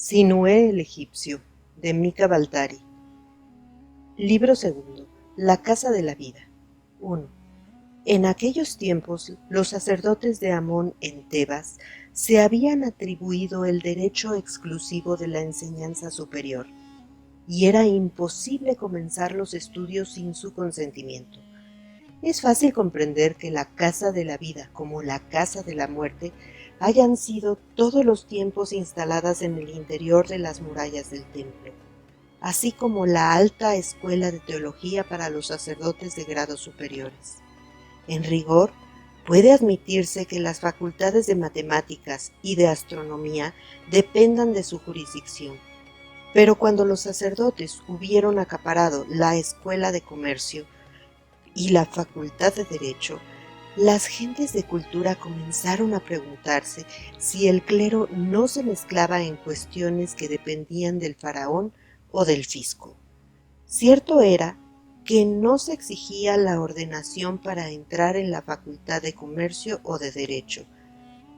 Sinué el egipcio, de Mika Baltari. Libro segundo. La casa de la vida. 1. En aquellos tiempos, los sacerdotes de Amón en Tebas se habían atribuido el derecho exclusivo de la enseñanza superior, y era imposible comenzar los estudios sin su consentimiento. Es fácil comprender que la casa de la vida, como la casa de la muerte, hayan sido todos los tiempos instaladas en el interior de las murallas del templo, así como la alta escuela de teología para los sacerdotes de grados superiores. En rigor, puede admitirse que las facultades de matemáticas y de astronomía dependan de su jurisdicción, pero cuando los sacerdotes hubieron acaparado la escuela de comercio y la facultad de derecho, las gentes de cultura comenzaron a preguntarse si el clero no se mezclaba en cuestiones que dependían del faraón o del fisco. Cierto era que no se exigía la ordenación para entrar en la facultad de comercio o de derecho,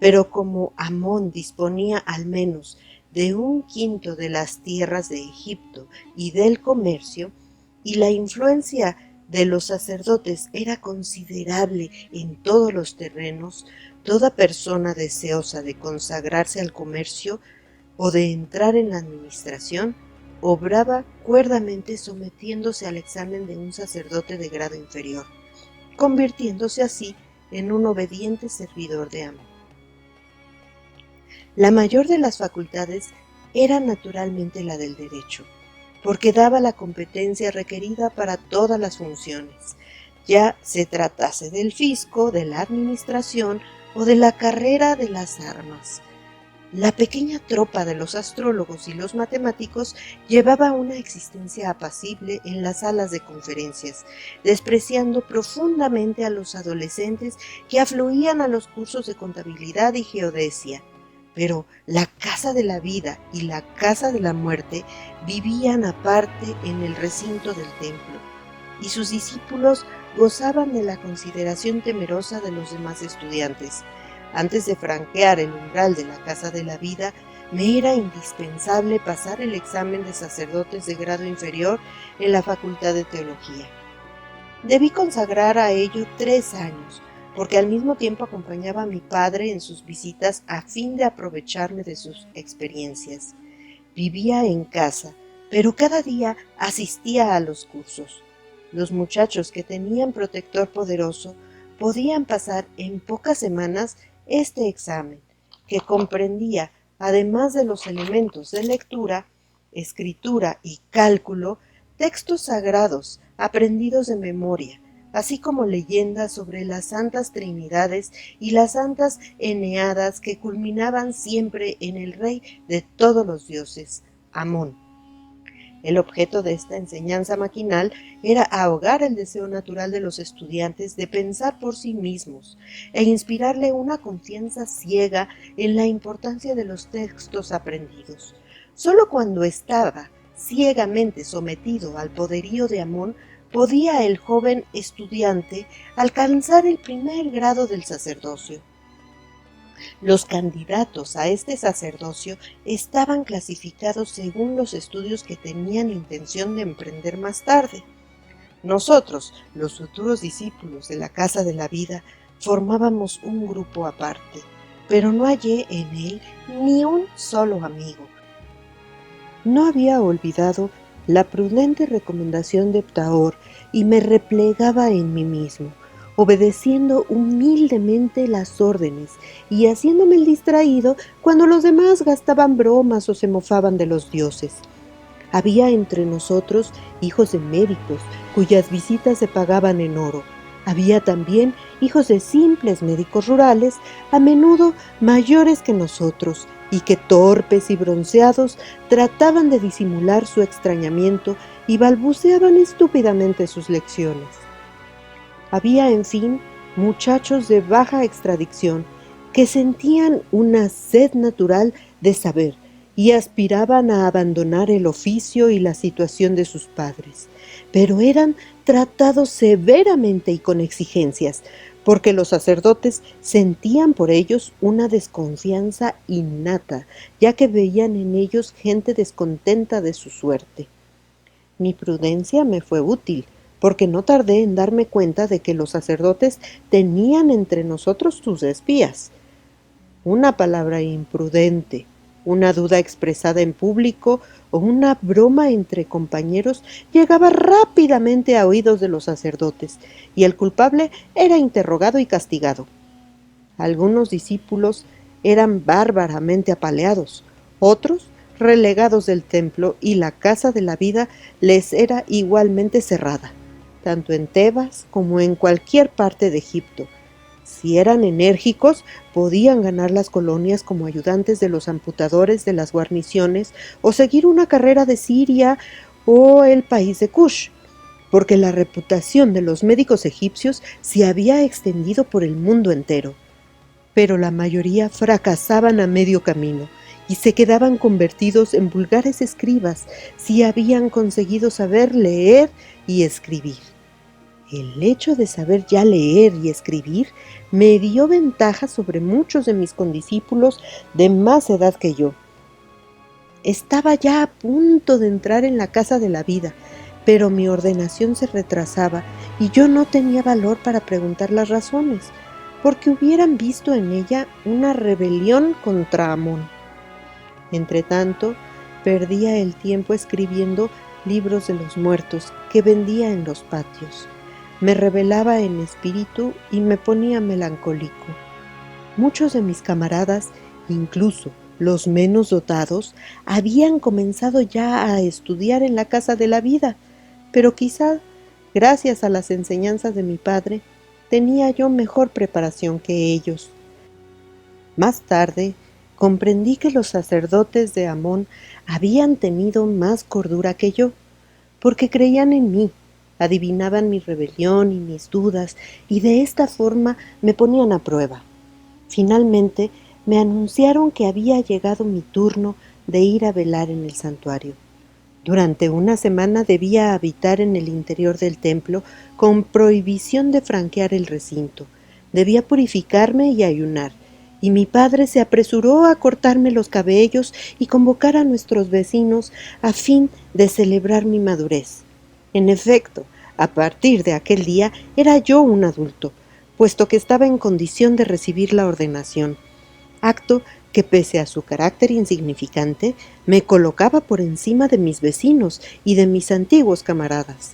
pero como Amón disponía al menos de 1/5 de las tierras de Egipto y del comercio, y la influencia de los sacerdotes era considerable en todos los terrenos, toda persona deseosa de consagrarse al comercio o de entrar en la administración obraba cuerdamente sometiéndose al examen de un sacerdote de grado inferior, convirtiéndose así en un obediente servidor de Amón. La mayor de las facultades era naturalmente la del derecho, porque daba la competencia requerida para todas las funciones, ya se tratase del fisco, de la administración o de la carrera de las armas. La pequeña tropa de los astrólogos y los matemáticos llevaba una existencia apacible en las salas de conferencias, despreciando profundamente a los adolescentes que afluían a los cursos de contabilidad y geodesia. Pero la casa de la vida y la casa de la muerte vivían aparte en el recinto del templo, y sus discípulos gozaban de la consideración temerosa de los demás estudiantes. Antes de franquear el umbral de la casa de la vida, me era indispensable pasar el examen de sacerdotes de grado inferior en la Facultad de Teología. Debí consagrar a ello 3 años, porque al mismo tiempo acompañaba a mi padre en sus visitas a fin de aprovecharme de sus experiencias. Vivía en casa, pero cada día asistía a los cursos. Los muchachos que tenían protector poderoso podían pasar en pocas semanas este examen, que comprendía, además de los elementos de lectura, escritura y cálculo, textos sagrados aprendidos de memoria, así como leyendas sobre las santas trinidades y las santas eneadas que culminaban siempre en el rey de todos los dioses, Amón. El objeto de esta enseñanza maquinal era ahogar el deseo natural de los estudiantes de pensar por sí mismos e inspirarle una confianza ciega en la importancia de los textos aprendidos. Solo cuando estaba ciegamente sometido al poderío de Amón podía el joven estudiante alcanzar el primer grado del sacerdocio. Los candidatos a este sacerdocio estaban clasificados según los estudios que tenían intención de emprender más tarde. Nosotros, los futuros discípulos de la Casa de la Vida, formábamos un grupo aparte, pero no hallé en él ni un solo amigo. No había olvidado la prudente recomendación de Ptaor y me replegaba en mí mismo, obedeciendo humildemente las órdenes y haciéndome el distraído cuando los demás gastaban bromas o se mofaban de los dioses. Había entre nosotros hijos de médicos, cuyas visitas se pagaban en oro. Había también hijos de simples médicos rurales, a menudo mayores que nosotros, y que torpes y bronceados trataban de disimular su extrañamiento y balbuceaban estúpidamente sus lecciones. Había, en fin, muchachos de baja extracción que sentían una sed natural de saber y aspiraban a abandonar el oficio y la situación de sus padres, pero eran tratados severamente y con exigencias, porque los sacerdotes sentían por ellos una desconfianza innata, ya que veían en ellos gente descontenta de su suerte. Mi prudencia me fue útil, porque no tardé en darme cuenta de que los sacerdotes tenían entre nosotros sus espías. Una palabra imprudente, una duda expresada en público o una broma entre compañeros llegaba rápidamente a oídos de los sacerdotes, y el culpable era interrogado y castigado. Algunos discípulos eran bárbaramente apaleados, otros relegados del templo, y la casa de la vida les era igualmente cerrada, tanto en Tebas como en cualquier parte de Egipto. Si eran enérgicos, podían ganar las colonias como ayudantes de los amputadores de las guarniciones o seguir una carrera de Siria o el país de Kush, porque la reputación de los médicos egipcios se había extendido por el mundo entero. Pero la mayoría fracasaban a medio camino y se quedaban convertidos en vulgares escribas si habían conseguido saber leer y escribir. El hecho de saber ya leer y escribir me dio ventaja sobre muchos de mis condiscípulos de más edad que yo. Estaba ya a punto de entrar en la casa de la vida, pero mi ordenación se retrasaba y yo no tenía valor para preguntar las razones, porque hubieran visto en ella una rebelión contra Amón. Entretanto, perdía el tiempo escribiendo libros de los muertos que vendía en los patios. Me rebelaba en espíritu y me ponía melancólico. Muchos de mis camaradas, incluso los menos dotados, habían comenzado ya a estudiar en la casa de la vida, pero quizá, gracias a las enseñanzas de mi padre, tenía yo mejor preparación que ellos. Más tarde, comprendí que los sacerdotes de Amón habían tenido más cordura que yo, porque creían en mí, adivinaban mi rebelión y mis dudas, y de esta forma me ponían a prueba. Finalmente, me anunciaron que había llegado mi turno de ir a velar en el santuario. Durante una semana debía habitar en el interior del templo con prohibición de franquear el recinto. Debía purificarme y ayunar, y mi padre se apresuró a cortarme los cabellos y convocar a nuestros vecinos a fin de celebrar mi madurez. En efecto, a partir de aquel día era yo un adulto, puesto que estaba en condición de recibir la ordenación, acto que, pese a su carácter insignificante, me colocaba por encima de mis vecinos y de mis antiguos camaradas.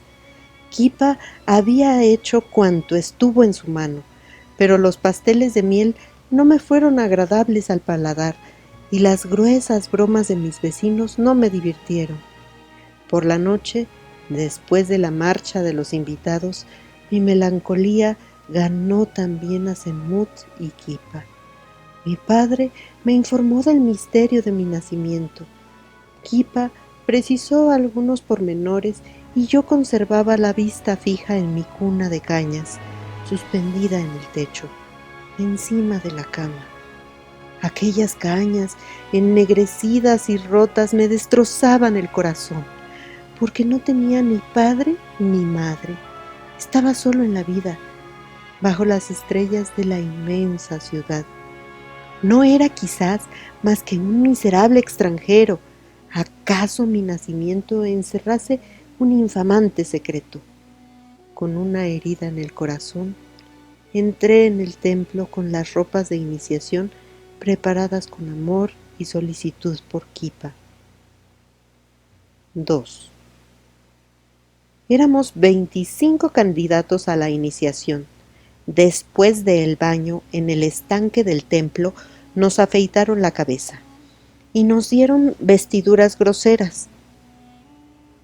Kipa había hecho cuanto estuvo en su mano, pero los pasteles de miel no me fueron agradables al paladar, y las gruesas bromas de mis vecinos no me divirtieron. Por la noche, después de la marcha de los invitados, mi melancolía ganó también a Semut y Kipa. Mi padre me informó del misterio de mi nacimiento. Kipa precisó algunos pormenores y yo conservaba la vista fija en mi cuna de cañas, suspendida en el techo, encima de la cama. Aquellas cañas, ennegrecidas y rotas, me destrozaban el corazón, porque no tenía ni padre ni madre. Estaba solo en la vida, bajo las estrellas de la inmensa ciudad. No era quizás más que un miserable extranjero. ¿Acaso mi nacimiento encerrase un infamante secreto? Con una herida en el corazón, entré en el templo con las ropas de iniciación preparadas con amor y solicitud por Kipa. 2. Éramos 25 candidatos a la iniciación. Después del baño en el estanque del templo, nos afeitaron la cabeza y nos dieron vestiduras groseras.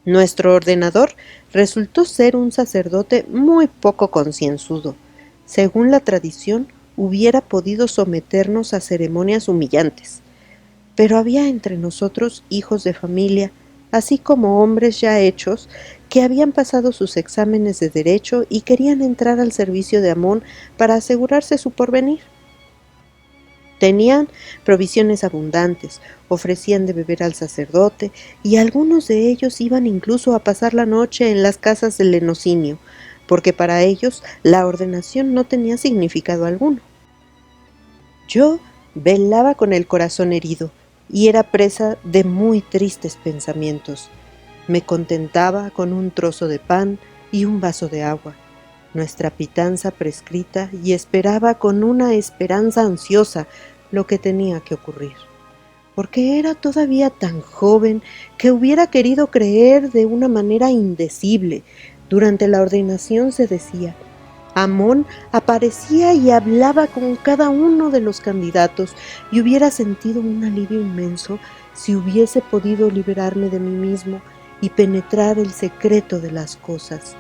Nuestro ordenador resultó ser un sacerdote muy poco concienzudo. Según la tradición, hubiera podido someternos a ceremonias humillantes. Pero había entre nosotros hijos de familia, así como hombres ya hechos, que habían pasado sus exámenes de derecho y querían entrar al servicio de Amón para asegurarse su porvenir. Tenían provisiones abundantes, ofrecían de beber al sacerdote, y algunos de ellos iban incluso a pasar la noche en las casas del lenocinio, porque para ellos la ordenación no tenía significado alguno. Yo velaba con el corazón herido y era presa de muy tristes pensamientos. Me contentaba con un trozo de pan y un vaso de agua, nuestra pitanza prescrita, y esperaba con una esperanza ansiosa lo que tenía que ocurrir, porque era todavía tan joven que hubiera querido creer de una manera indecible. Durante la ordenación se decía: Amón aparecía y hablaba con cada uno de los candidatos, y hubiera sentido un alivio inmenso si hubiese podido liberarme de mí mismo y penetrar el secreto de las cosas.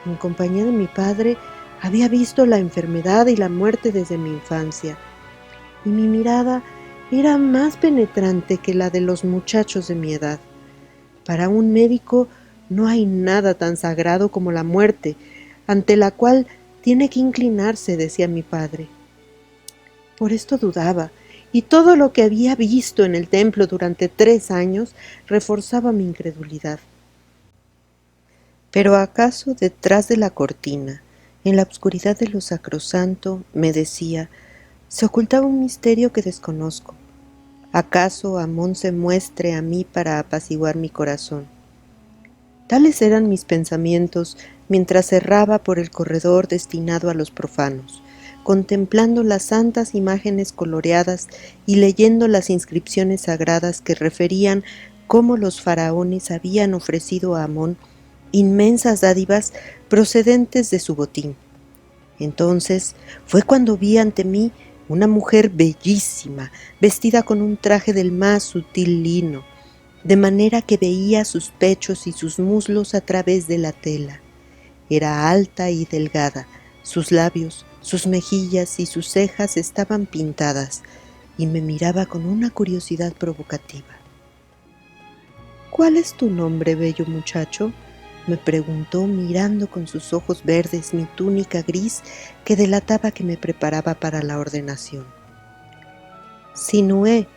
En compañía de mi padre había visto la enfermedad y la muerte desde mi infancia, y mi mirada era más penetrante que la de los muchachos de mi edad. Para un médico no hay nada tan sagrado como la muerte, ante la cual tiene que inclinarse, decía mi padre. Por esto dudaba, y todo lo que había visto en el templo durante 3 años reforzaba mi incredulidad. Pero acaso detrás de la cortina, en la oscuridad de lo sacrosanto, me decía, se ocultaba un misterio que desconozco. ¿Acaso Amón se muestre a mí para apaciguar mi corazón? Tales eran mis pensamientos mientras erraba por el corredor destinado a los profanos, contemplando las santas imágenes coloreadas y leyendo las inscripciones sagradas que referían cómo los faraones habían ofrecido a Amón inmensas dádivas procedentes de su botín. Entonces fue cuando vi ante mí una mujer bellísima, vestida con un traje del más sutil lino, de manera que veía sus pechos y sus muslos a través de la tela. Era alta y delgada, sus labios, sus mejillas y sus cejas estaban pintadas, y me miraba con una curiosidad provocativa. «¿Cuál es tu nombre, bello muchacho?», me preguntó mirando con sus ojos verdes mi túnica gris que delataba que me preparaba para la ordenación. «Sinué»,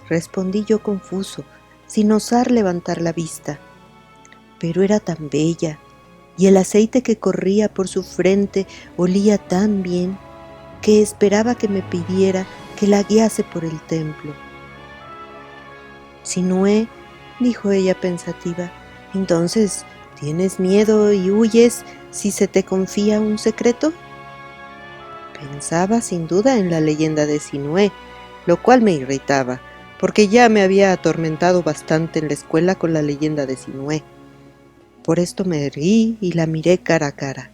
respondí yo confuso, sin osar levantar la vista. Pero era tan bella, y el aceite que corría por su frente olía tan bien, que esperaba que me pidiera que la guiase por el templo. «Sinué», dijo ella pensativa, «entonces ¿tienes miedo y huyes si se te confía un secreto?». Pensaba sin duda en la leyenda de Sinué, lo cual me irritaba, porque ya me había atormentado bastante en la escuela con la leyenda de Sinué. Por esto me erguí y la miré cara a cara,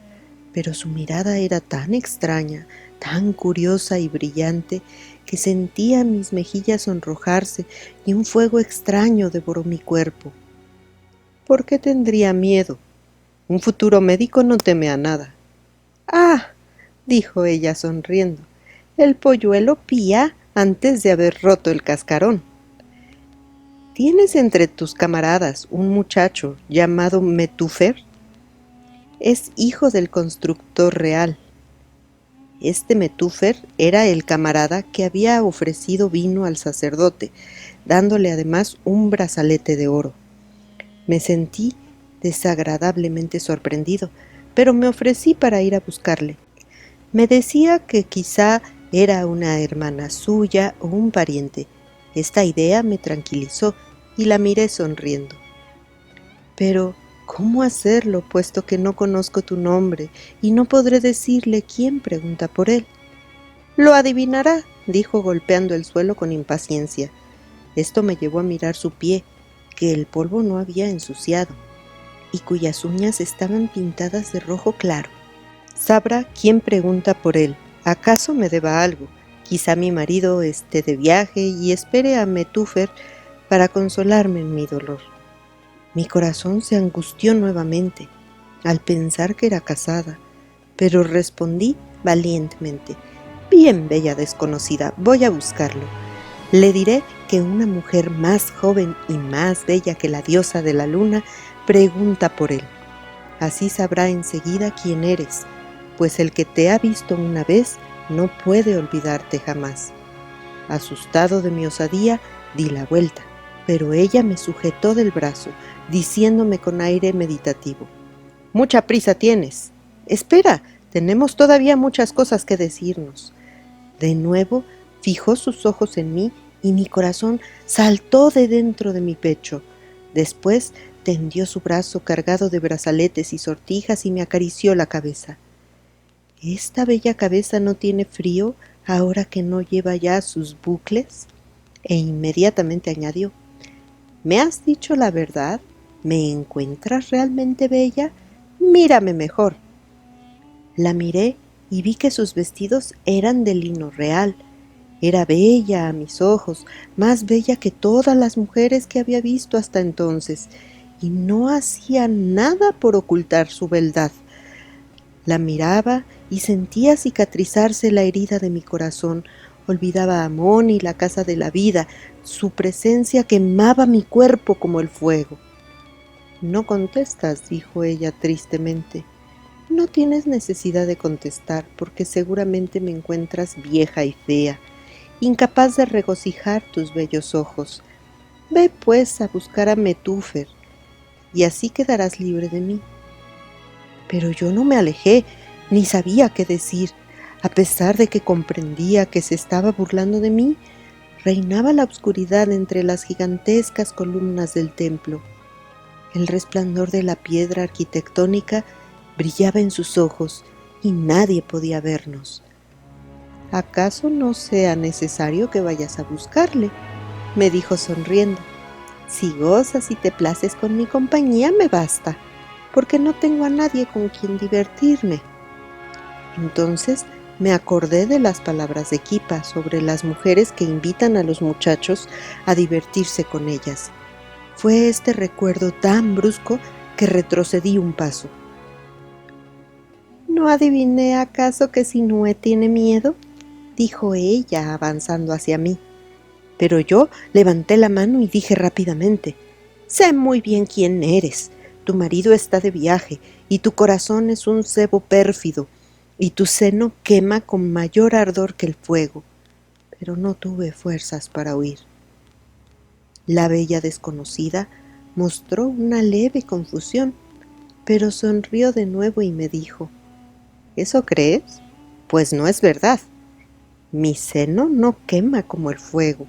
pero su mirada era tan extraña, tan curiosa y brillante, que sentía mis mejillas sonrojarse y un fuego extraño devoró mi cuerpo. ¿Por qué tendría miedo? Un futuro médico no teme a nada. «Ah», dijo ella sonriendo, «el polluelo pía antes de haber roto el cascarón. ¿Tienes entre tus camaradas un muchacho llamado Metúfer? Es hijo del constructor real». Este Metúfer era el camarada que había ofrecido vino al sacerdote, dándole además un brazalete de oro. Me sentí desagradablemente sorprendido, pero me ofrecí para ir a buscarle. Me decía que quizá era una hermana suya o un pariente. Esta idea me tranquilizó y la miré sonriendo. «Pero, ¿cómo hacerlo, puesto que no conozco tu nombre y no podré decirle quién pregunta por él?» «Lo adivinará», dijo golpeando el suelo con impaciencia. Esto me llevó a mirar su pie, que el polvo no había ensuciado, y cuyas uñas estaban pintadas de rojo claro. «Sabrá quién pregunta por él. ¿Acaso me deba algo? Quizá mi marido esté de viaje y espere a Metúfer para consolarme en mi dolor». Mi corazón se angustió nuevamente al pensar que era casada, pero respondí valientemente: «Bien, bella desconocida, voy a buscarlo. Le diré que una mujer más joven y más bella que la diosa de la luna pregunta por él. Así sabrá enseguida quién eres, pues el que te ha visto una vez no puede olvidarte jamás». Asustado de mi osadía, di la vuelta, pero ella me sujetó del brazo, diciéndome con aire meditativo: «Mucha prisa tienes». Espera, tenemos todavía muchas cosas que decirnos. De nuevo fijó sus ojos en mí y mi corazón saltó de dentro de mi pecho. Después tendió su brazo cargado de brazaletes y sortijas y me acarició la cabeza. ¿Esta bella cabeza no tiene frío ahora que no lleva ya sus bucles? E inmediatamente añadió: ¿me has dicho la verdad? ¿Me encuentras realmente bella? Mírame mejor. La miré y vi que sus vestidos eran de lino real. Era bella a mis ojos, más bella que todas las mujeres que había visto hasta entonces, y no hacía nada por ocultar su beldad. La miraba y sentía cicatrizarse la herida de mi corazón. Olvidaba a Amón y la casa de la vida. Su presencia quemaba mi cuerpo como el fuego. No contestas, dijo ella tristemente. No tienes necesidad de contestar, porque seguramente me encuentras vieja y fea, incapaz de regocijar tus bellos ojos. Ve pues a buscar a Metúfer, y así quedarás libre de mí. Pero yo no me alejé, ni sabía qué decir. A pesar de que comprendía que se estaba burlando de mí, reinaba la oscuridad entre las gigantescas columnas del templo. El resplandor de la piedra arquitectónica brillaba en sus ojos y nadie podía vernos. ¿Acaso no sea necesario que vayas a buscarle?, me dijo sonriendo. Si gozas y te places con mi compañía, me basta, porque no tengo a nadie con quien divertirme. Entonces me acordé de las palabras de Kipa sobre las mujeres que invitan a los muchachos a divertirse con ellas. Fue este recuerdo tan brusco que retrocedí un paso. ¿No adiviné acaso que Sinue tiene miedo?, dijo ella avanzando hacia mí. Pero yo levanté la mano y dije rápidamente: sé muy bien quién eres. Tu marido está de viaje y tu corazón es un cebo pérfido y tu seno quema con mayor ardor que el fuego. Pero no tuve fuerzas para huir. La bella desconocida mostró una leve confusión, pero sonrió de nuevo y me dijo: ¿eso crees? Pues no es verdad. Mi seno no quema como el fuego.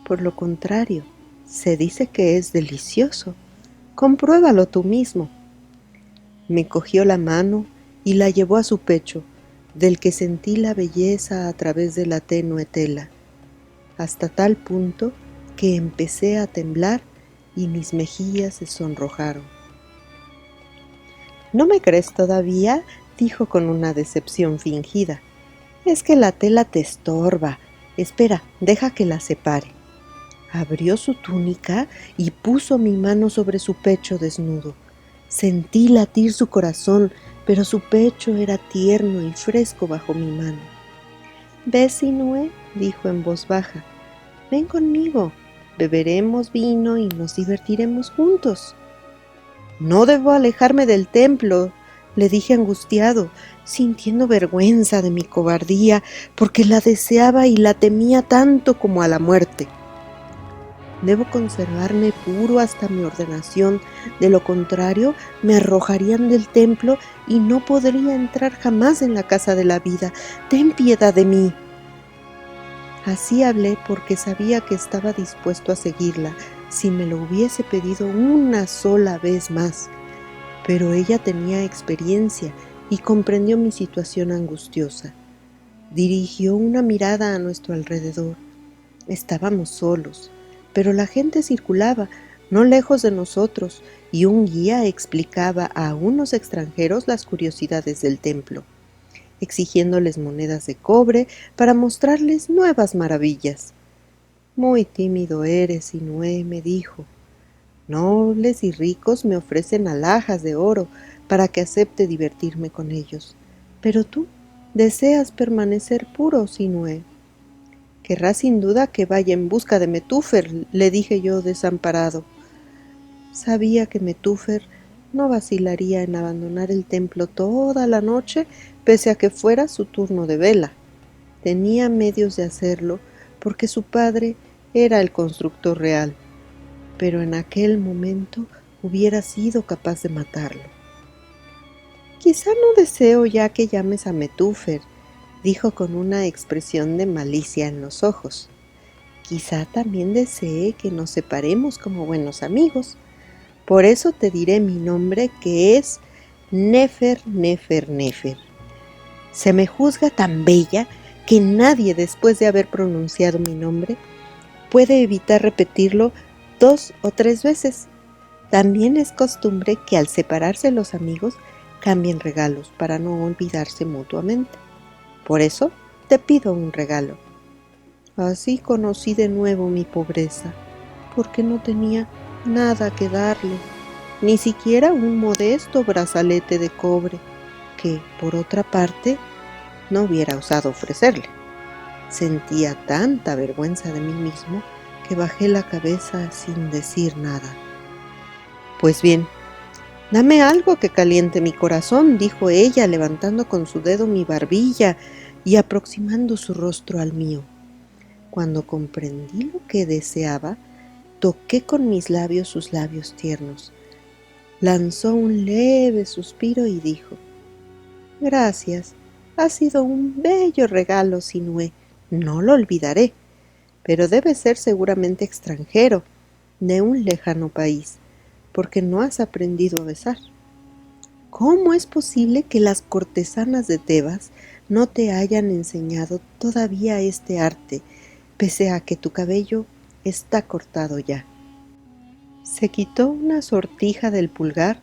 Por lo contrario, se dice que es delicioso. Compruébalo tú mismo. Me cogió la mano y la llevó a su pecho, del que sentí la belleza a través de la tenue tela, hasta tal punto que empecé a temblar y mis mejillas se sonrojaron. ¿No me crees todavía?, dijo con una decepción fingida. Es que la tela te estorba. Espera, deja que la separe. Abrió su túnica y puso mi mano sobre su pecho desnudo. Sentí latir su corazón, pero su pecho era tierno y fresco bajo mi mano. «¿Ves, Sinue?», dijo en voz baja. «Ven conmigo, beberemos vino y nos divertiremos juntos». «No debo alejarme del templo», le dije angustiado, sintiendo vergüenza de mi cobardía, porque la deseaba y la temía tanto como a la muerte. Debo conservarme puro hasta mi ordenación, de lo contrario me arrojarían del templo y no podría entrar jamás en la casa de la vida. Ten piedad de mí. Así hablé porque sabía que estaba dispuesto a seguirla si me lo hubiese pedido una sola vez más. Pero ella tenía experiencia y comprendió mi situación angustiosa. Dirigió una mirada a nuestro alrededor. Estábamos solos, pero la gente circulaba no lejos de nosotros y un guía explicaba a unos extranjeros las curiosidades del templo, exigiéndoles monedas de cobre para mostrarles nuevas maravillas. «Muy tímido eres, Sinue», me dijo. «Nobles y ricos me ofrecen alhajas de oro para que acepte divertirme con ellos. Pero tú deseas permanecer puro, Sinue». «Querrás sin duda que vaya en busca de Metúfer», le dije yo desamparado. Sabía que Metúfer no vacilaría en abandonar el templo toda la noche, pese a que fuera su turno de vela. Tenía medios de hacerlo porque su padre era el constructor real, pero en aquel momento hubiera sido capaz de matarlo. Quizá no deseo ya que llames a Metúfer, dijo con una expresión de malicia en los ojos. Quizá también desee que nos separemos como buenos amigos. Por eso te diré mi nombre, que es Nefer, Nefer, Nefer. Se me juzga tan bella que nadie, después de haber pronunciado mi nombre, puede evitar repetirlo 2 o 3 veces. También es costumbre que al separarse los amigos cambien regalos para no olvidarse mutuamente. Por eso te pido un regalo. Así conocí de nuevo mi pobreza, porque no tenía nada que darle, ni siquiera un modesto brazalete de cobre, que, por otra parte, no hubiera osado ofrecerle. Sentía tanta vergüenza de mí mismo que bajé la cabeza sin decir nada. Pues bien, dame algo que caliente mi corazón, dijo ella, levantando con su dedo mi barbilla y aproximando su rostro al mío. Cuando comprendí lo que deseaba, toqué con mis labios sus labios tiernos. Lanzó un leve suspiro y dijo: Gracias, ha sido un bello regalo, Sinué, no lo olvidaré, pero debe ser seguramente extranjero, de un lejano país, porque no has aprendido a besar. ¿Cómo es posible que las cortesanas de Tebas no te hayan enseñado todavía este arte, pese a que tu cabello está cortado ya? Se quitó una sortija del pulgar,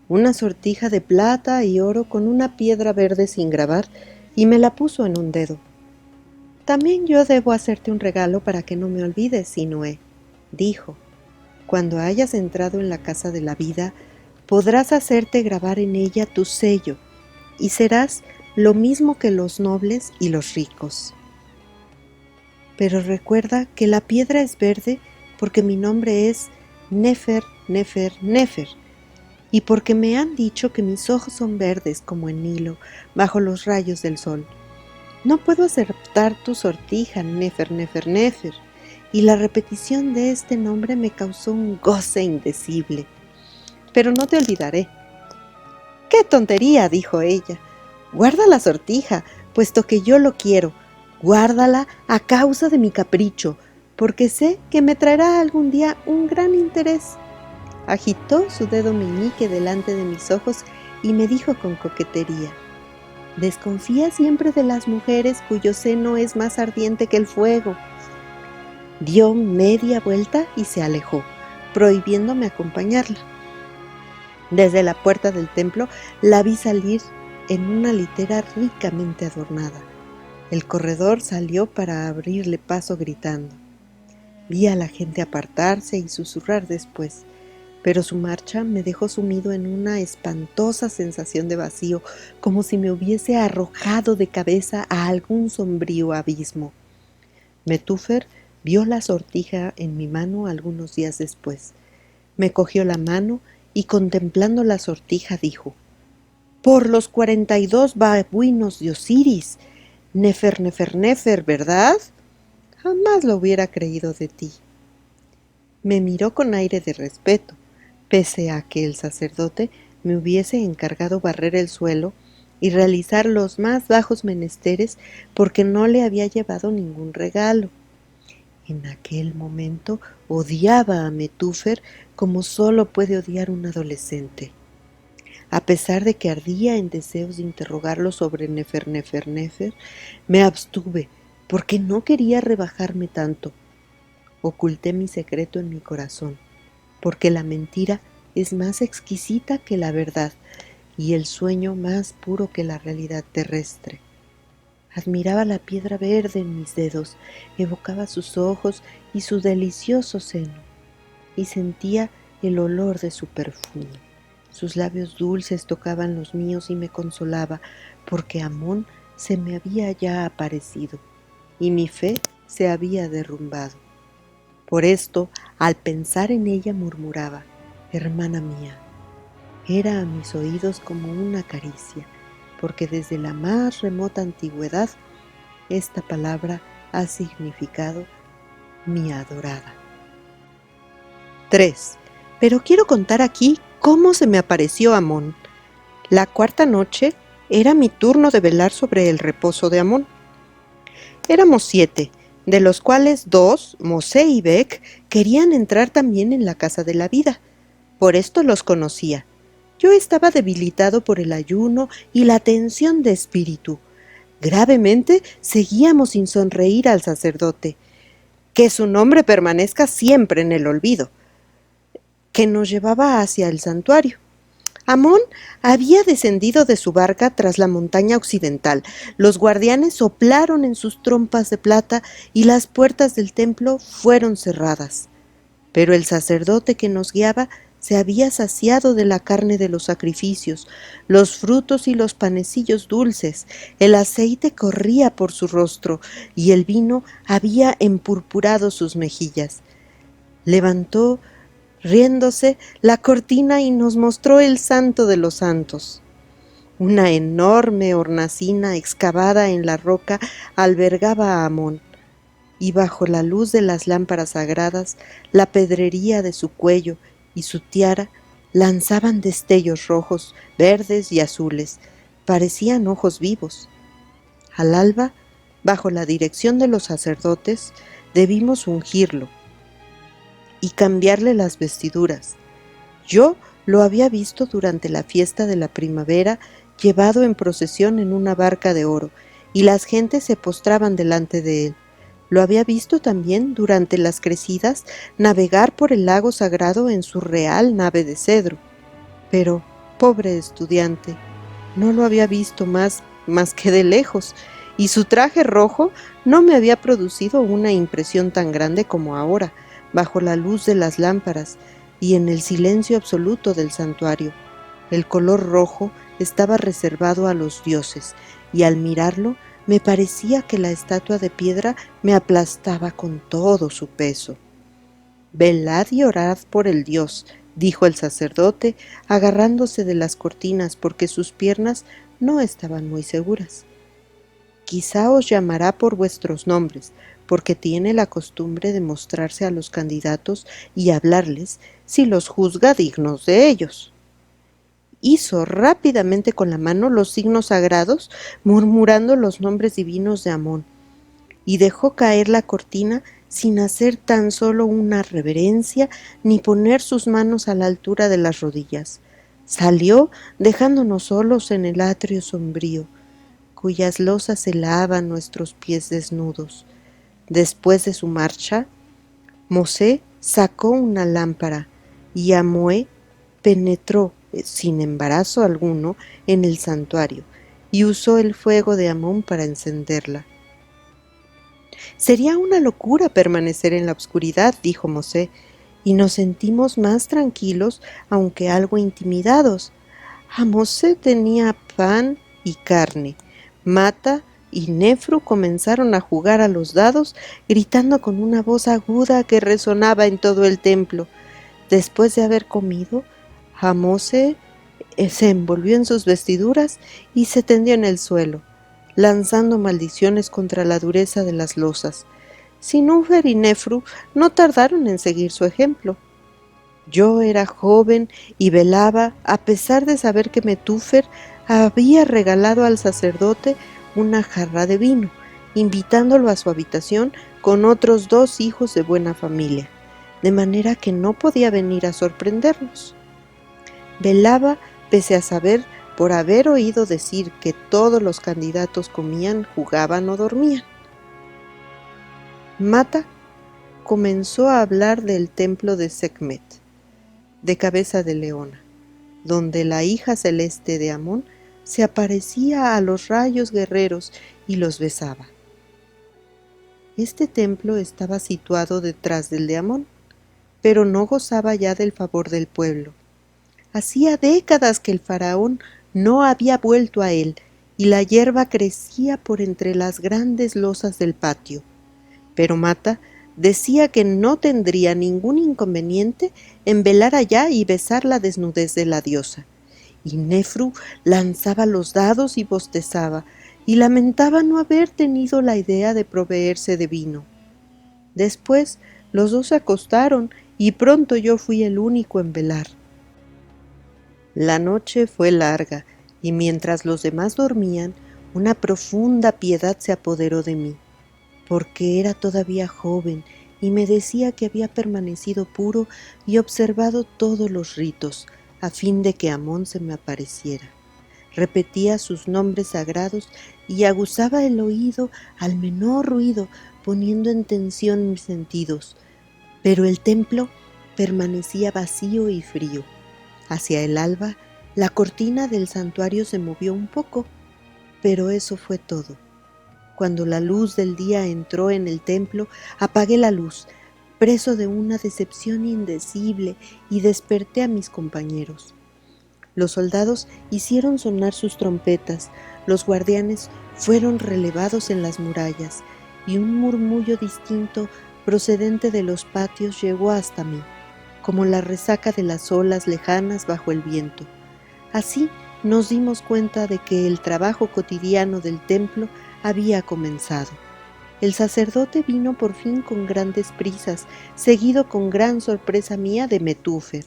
una sortija de plata y oro con una piedra verde sin grabar, y me la puso en un dedo. También yo debo hacerte un regalo para que no me olvides, Sinué, dijo. Cuando hayas entrado en la casa de la vida, podrás hacerte grabar en ella tu sello, y serás lo mismo que los nobles y los ricos. Pero recuerda que la piedra es verde porque mi nombre es Nefer, Nefer, Nefer, y porque me han dicho que mis ojos son verdes como el Nilo bajo los rayos del sol. No puedo aceptar tu sortija, Nefer, Nefer, Nefer, y la repetición de este nombre me causó un goce indecible. Pero no te olvidaré. ¡Qué tontería!, dijo ella. Guarda la sortija, puesto que yo lo quiero. Guárdala a causa de mi capricho, porque sé que me traerá algún día un gran interés. Agitó su dedo meñique delante de mis ojos y me dijo con coquetería: Desconfía siempre de las mujeres cuyo seno es más ardiente que el fuego. Dio media vuelta y se alejó, prohibiéndome acompañarla. Desde la puerta del templo la vi salir en una litera ricamente adornada. El corredor salió para abrirle paso gritando. Vi a la gente apartarse y susurrar después, pero su marcha me dejó sumido en una espantosa sensación de vacío, como si me hubiese arrojado de cabeza a algún sombrío abismo. Metúfer vio la sortija en mi mano algunos días después. Me cogió la mano y, contemplando la sortija, dijo: Por los 42 babuinos de Osiris, Nefer, Nefer, Nefer, ¿verdad? Jamás lo hubiera creído de ti. Me miró con aire de respeto, pese a que el sacerdote me hubiese encargado barrer el suelo y realizar los más bajos menesteres porque no le había llevado ningún regalo. En aquel momento odiaba a Metúfer como solo puede odiar un adolescente. A pesar de que ardía en deseos de interrogarlo sobre Nefer, Nefer, Nefer, me abstuve porque no quería rebajarme tanto. Oculté mi secreto en mi corazón, porque la mentira es más exquisita que la verdad y el sueño más puro que la realidad terrestre. Admiraba la piedra verde en mis dedos, evocaba sus ojos y su delicioso seno, y sentía el olor de su perfume. Sus labios dulces tocaban los míos y me consolaba, porque Amón se me había ya aparecido, y mi fe se había derrumbado. Por esto, al pensar en ella, murmuraba: hermana mía. Era a mis oídos como una caricia, porque desde la más remota antigüedad esta palabra ha significado mi adorada. 3. Pero quiero contar aquí cómo se me apareció Amón. La cuarta noche era mi turno de velar sobre el reposo de Amón. Éramos 7, de los cuales 2, Mosé y Bec, querían entrar también en la casa de la vida. Por esto los conocía. Yo estaba debilitado por el ayuno y la tensión de espíritu. Gravemente seguíamos sin sonreír al sacerdote. Que su nombre permanezca siempre en el olvido, que nos llevaba hacia el santuario. Amón había descendido de su barca tras la montaña occidental. Los guardianes soplaron en sus trompas de plata y las puertas del templo fueron cerradas. Pero el sacerdote que nos guiaba se había saciado de la carne de los sacrificios, los frutos y los panecillos dulces, el aceite corría por su rostro y el vino había empurpurado sus mejillas. Levantó, riéndose, la cortina y nos mostró el Santo de los Santos. Una enorme hornacina excavada en la roca albergaba a Amón, y bajo la luz de las lámparas sagradas, la pedrería de su cuello y su tiara lanzaban destellos rojos, verdes y azules, parecían ojos vivos. Al alba, bajo la dirección de los sacerdotes, debimos ungirlo y cambiarle las vestiduras. Yo lo había visto durante la fiesta de la primavera, llevado en procesión en una barca de oro, y las gentes se postraban delante de él. Lo había visto también durante las crecidas navegar por el lago sagrado en su real nave de cedro. Pero, pobre estudiante, no lo había visto más que de lejos, y su traje rojo no me había producido una impresión tan grande como ahora, bajo la luz de las lámparas y en el silencio absoluto del santuario. El color rojo estaba reservado a los dioses, y al mirarlo me parecía que la estatua de piedra me aplastaba con todo su peso. «Velad y orad por el Dios», dijo el sacerdote, agarrándose de las cortinas porque sus piernas no estaban muy seguras. «Quizá os llamará por vuestros nombres, porque tiene la costumbre de mostrarse a los candidatos y hablarles si los juzga dignos de ellos». Hizo rápidamente con la mano los signos sagrados, murmurando los nombres divinos de Amón, y dejó caer la cortina sin hacer tan solo una reverencia ni poner sus manos a la altura de las rodillas. Salió dejándonos solos en el atrio sombrío, cuyas losas helaban nuestros pies desnudos. Después de su marcha, Mosé sacó una lámpara y Amós penetró sin embarazo alguno en el santuario y usó el fuego de Amón para encenderla. «Sería una locura permanecer en la oscuridad», dijo Mosé, y nos sentimos más tranquilos, aunque algo intimidados. Mosé tenía pan y carne. Mata y Nefru comenzaron a jugar a los dados, gritando con una voz aguda que resonaba en todo el templo. Después de haber comido, Mosé se envolvió en sus vestiduras y se tendió en el suelo, lanzando maldiciones contra la dureza de las losas. Sinúfer y Nefru no tardaron en seguir su ejemplo. Yo era joven y velaba, a pesar de saber que Metúfer había regalado al sacerdote una jarra de vino, invitándolo a su habitación con otros 2 hijos de buena familia, de manera que no podía venir a sorprendernos. Velaba pese a saber, por haber oído decir que todos los candidatos comían, jugaban o dormían. Mata comenzó a hablar del templo de Sekhmet, de cabeza de leona, donde la hija celeste de Amón se aparecía a los rayos guerreros y los besaba. Este templo estaba situado detrás del de Amón, pero no gozaba ya del favor del pueblo. Hacía décadas que el faraón no había vuelto a él, y la hierba crecía por entre las grandes losas del patio. Pero Mata decía que no tendría ningún inconveniente en velar allá y besar la desnudez de la diosa. Y Nefru lanzaba los dados y bostezaba, y lamentaba no haber tenido la idea de proveerse de vino. Después los 2 se acostaron, y pronto yo fui el único en velar. La noche fue larga y mientras los demás dormían, una profunda piedad se apoderó de mí, porque era todavía joven y me decía que había permanecido puro y observado todos los ritos, a fin de que Amón se me apareciera. Repetía sus nombres sagrados y aguzaba el oído al menor ruido, poniendo en tensión mis sentidos. Pero el templo permanecía vacío y frío. Hacia el alba, la cortina del santuario se movió un poco, pero eso fue todo. Cuando la luz del día entró en el templo, apagué la luz, preso de una decepción indecible, y desperté a mis compañeros. Los soldados hicieron sonar sus trompetas, los guardianes fueron relevados en las murallas, y un murmullo distinto procedente de los patios llegó hasta mí, como la resaca de las olas lejanas bajo el viento. Así nos dimos cuenta de que el trabajo cotidiano del templo había comenzado. El sacerdote vino por fin con grandes prisas, seguido con gran sorpresa mía de Metúfer.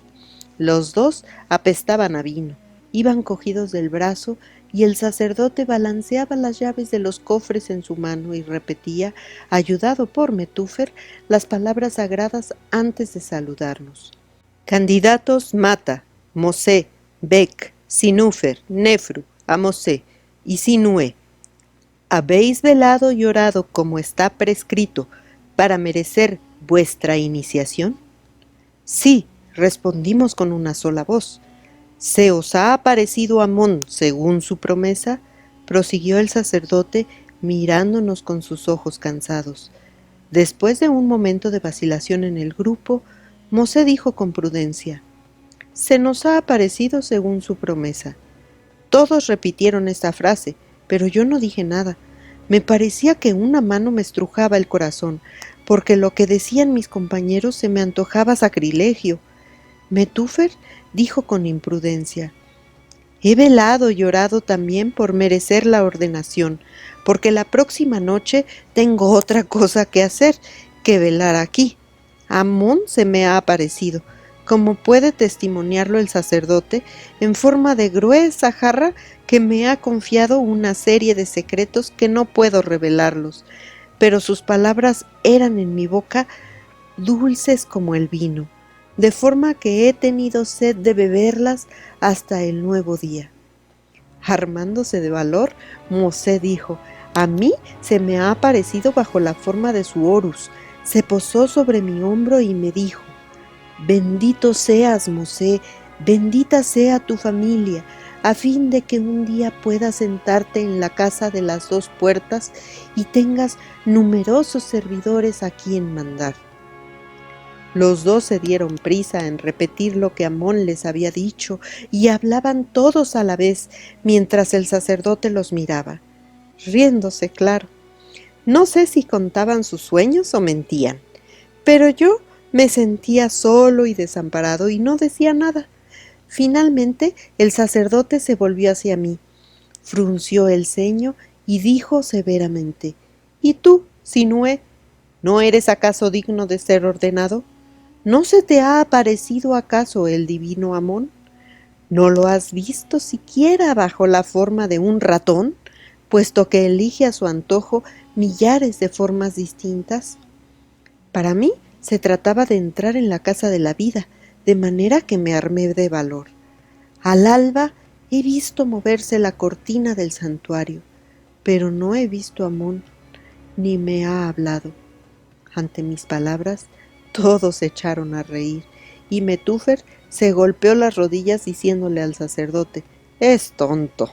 Los dos apestaban a vino, iban cogidos del brazo, y el sacerdote balanceaba las llaves de los cofres en su mano y repetía, ayudado por Metúfer, las palabras sagradas antes de saludarnos. Candidatos Mata, Mosé, Bec, Sinúfer, Nefru, Amosé y Sinué, ¿habéis velado y orado como está prescrito para merecer vuestra iniciación? Sí, respondimos con una sola voz. ¿Se os ha aparecido Amón según su promesa?, prosiguió el sacerdote mirándonos con sus ojos cansados. Después de un momento de vacilación en el grupo, Mosé dijo con prudencia: se nos ha aparecido según su promesa. Todos repitieron esta frase, pero yo no dije nada. Me parecía que una mano me estrujaba el corazón, porque lo que decían mis compañeros se me antojaba sacrilegio. Metúfer dijo con imprudencia: he velado y orado también por merecer la ordenación, porque la próxima noche tengo otra cosa que hacer que velar aquí. Amón se me ha aparecido, como puede testimoniarlo el sacerdote, en forma de gruesa jarra que me ha confiado una serie de secretos que no puedo revelarlos, pero sus palabras eran en mi boca dulces como el vino, de forma que he tenido sed de beberlas hasta el nuevo día. Armándose de valor, Mosé dijo: a mí se me ha aparecido bajo la forma de su Horus. Se posó sobre mi hombro y me dijo: bendito seas, Mosé, bendita sea tu familia, a fin de que un día puedas sentarte en la casa de las dos puertas y tengas numerosos servidores a quien mandar. Los dos se dieron prisa en repetir lo que Amón les había dicho y hablaban todos a la vez mientras el sacerdote los miraba, riéndose, claro. No sé si contaban sus sueños o mentían, pero yo me sentía solo y desamparado y no decía nada. Finalmente el sacerdote se volvió hacia mí, frunció el ceño y dijo severamente: ¿y tú, Sinué, no eres acaso digno de ser ordenado? ¿No se te ha aparecido acaso el divino Amón? ¿No lo has visto siquiera bajo la forma de un ratón, puesto que elige a su antojo millares de formas distintas? Para mí se trataba de entrar en la casa de la vida, de manera que me armé de valor. Al alba he visto moverse la cortina del santuario, pero no he visto a Amón, ni me ha hablado. Ante mis palabras, todos se echaron a reír, y Metúfer se golpeó las rodillas diciéndole al sacerdote: «Es tonto».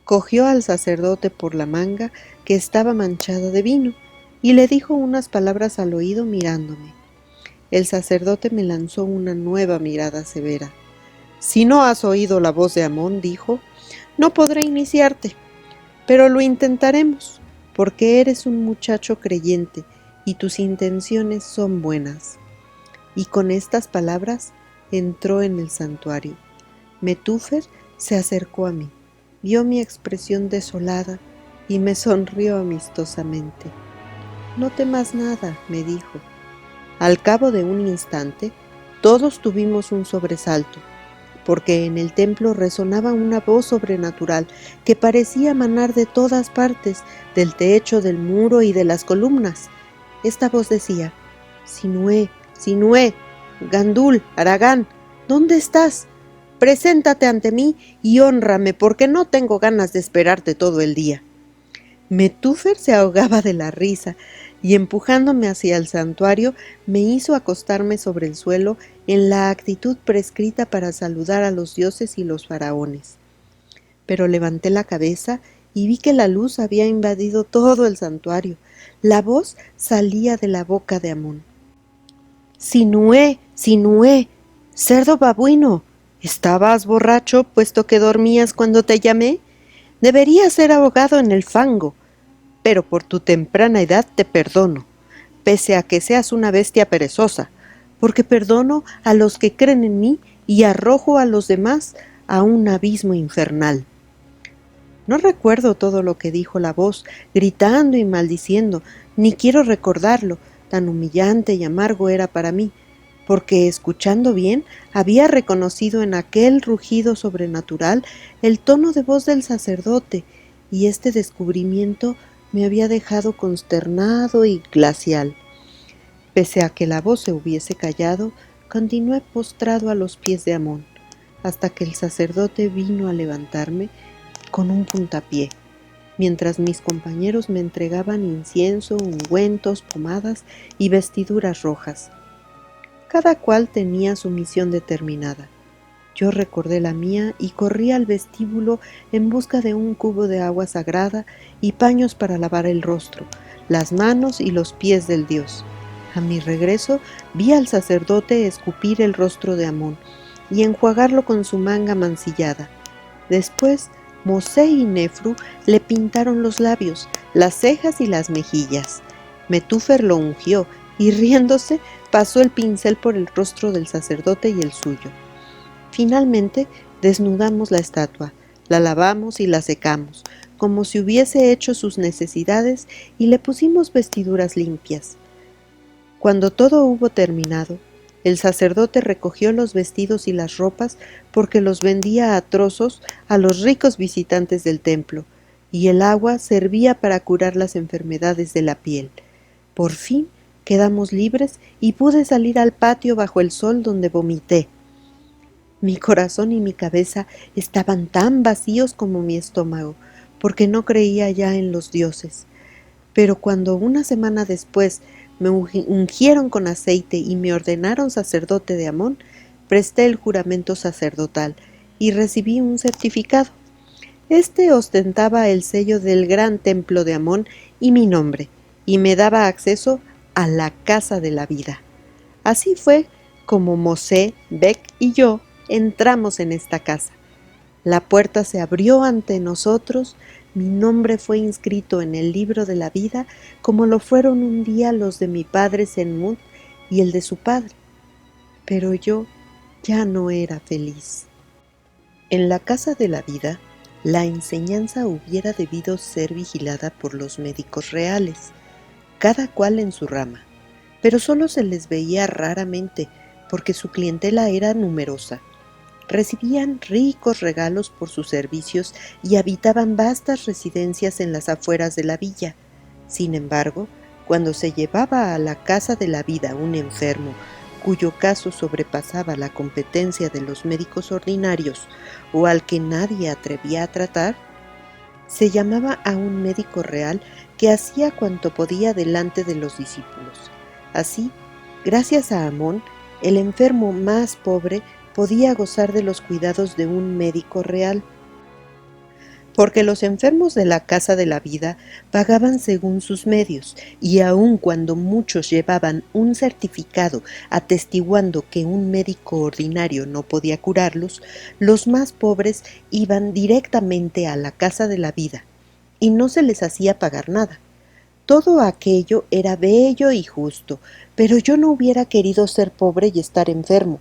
Cogió al sacerdote por la manga, que estaba manchada de vino, y le dijo unas palabras al oído mirándome. El sacerdote me lanzó una nueva mirada severa. «Si no has oído la voz de Amón», dijo, «no podré iniciarte, pero lo intentaremos, porque eres un muchacho creyente y tus intenciones son buenas». Y con estas palabras entró en el santuario. Metúfer se acercó a mí, vio mi expresión desolada y me sonrió amistosamente. «No temas nada», me dijo. Al cabo de un instante, todos tuvimos un sobresalto, porque en el templo resonaba una voz sobrenatural que parecía manar de todas partes, del techo, del muro y de las columnas. Esta voz decía: «Sinué, Sinué, Gandul, Aragán, ¿dónde estás? Preséntate ante mí y hónrame, porque no tengo ganas de esperarte todo el día». Metúfer se ahogaba de la risa y, empujándome hacia el santuario, me hizo acostarme sobre el suelo en la actitud prescrita para saludar a los dioses y los faraones. Pero levanté la cabeza y vi que la luz había invadido todo el santuario. La voz salía de la boca de Amón. «Sinué, Sinué, cerdo babuino, ¿estabas borracho puesto que dormías cuando te llamé? Deberías ser ahogado en el fango, pero por tu temprana edad te perdono, pese a que seas una bestia perezosa, porque perdono a los que creen en mí y arrojo a los demás a un abismo infernal». No recuerdo todo lo que dijo la voz, gritando y maldiciendo, ni quiero recordarlo, tan humillante y amargo era para mí, porque, escuchando bien, había reconocido en aquel rugido sobrenatural el tono de voz del sacerdote, y este descubrimiento me había dejado consternado y glacial. Pese a que la voz se hubiese callado, continué postrado a los pies de Amón, hasta que el sacerdote vino a levantarme con un puntapié, mientras mis compañeros me entregaban incienso, ungüentos, pomadas y vestiduras rojas. Cada cual tenía su misión determinada. Yo recordé la mía y corrí al vestíbulo en busca de un cubo de agua sagrada y paños para lavar el rostro, las manos y los pies del dios. A mi regreso vi al sacerdote escupir el rostro de Amón y enjuagarlo con su manga mancillada. Después, Mosé y Nefru le pintaron los labios, las cejas y las mejillas. Metúfer lo ungió y, riéndose, pasó el pincel por el rostro del sacerdote y el suyo. Finalmente, desnudamos la estatua, la lavamos y la secamos, como si hubiese hecho sus necesidades, y le pusimos vestiduras limpias. Cuando todo hubo terminado, el sacerdote recogió los vestidos y las ropas porque los vendía a trozos a los ricos visitantes del templo, y el agua servía para curar las enfermedades de la piel. Por fin quedamos libres y pude salir al patio bajo el sol, donde vomité. Mi corazón y mi cabeza estaban tan vacíos como mi estómago, porque no creía ya en los dioses. Pero cuando una semana después me ungieron con aceite y me ordenaron sacerdote de Amón, presté el juramento sacerdotal y recibí un certificado. Este ostentaba el sello del gran templo de Amón y mi nombre, y me daba acceso a la casa de la vida. Así fue como Mosé, Bec y yo entramos en esta casa. La puerta se abrió ante nosotros, mi nombre fue inscrito en el libro de la vida, como lo fueron un día los de mi padre Senmut y el de su padre. Pero yo ya no era feliz. En la casa de la vida, la enseñanza hubiera debido ser vigilada por los médicos reales, cada cual en su rama, pero solo se les veía raramente, porque su clientela era numerosa. Recibían ricos regalos por sus servicios y habitaban vastas residencias en las afueras de la villa. Sin embargo, cuando se llevaba a la casa de la vida un enfermo cuyo caso sobrepasaba la competencia de los médicos ordinarios o al que nadie atrevía a tratar, se llamaba a un médico real que hacía cuanto podía delante de los discípulos. Así, gracias a Amón, el enfermo más pobre podía gozar de los cuidados de un médico real, porque los enfermos de la casa de la vida pagaban según sus medios, y aun cuando muchos llevaban un certificado atestiguando que un médico ordinario no podía curarlos, los más pobres iban directamente a la casa de la vida, y no se les hacía pagar nada. Todo aquello era bello y justo, pero yo no hubiera querido ser pobre y estar enfermo,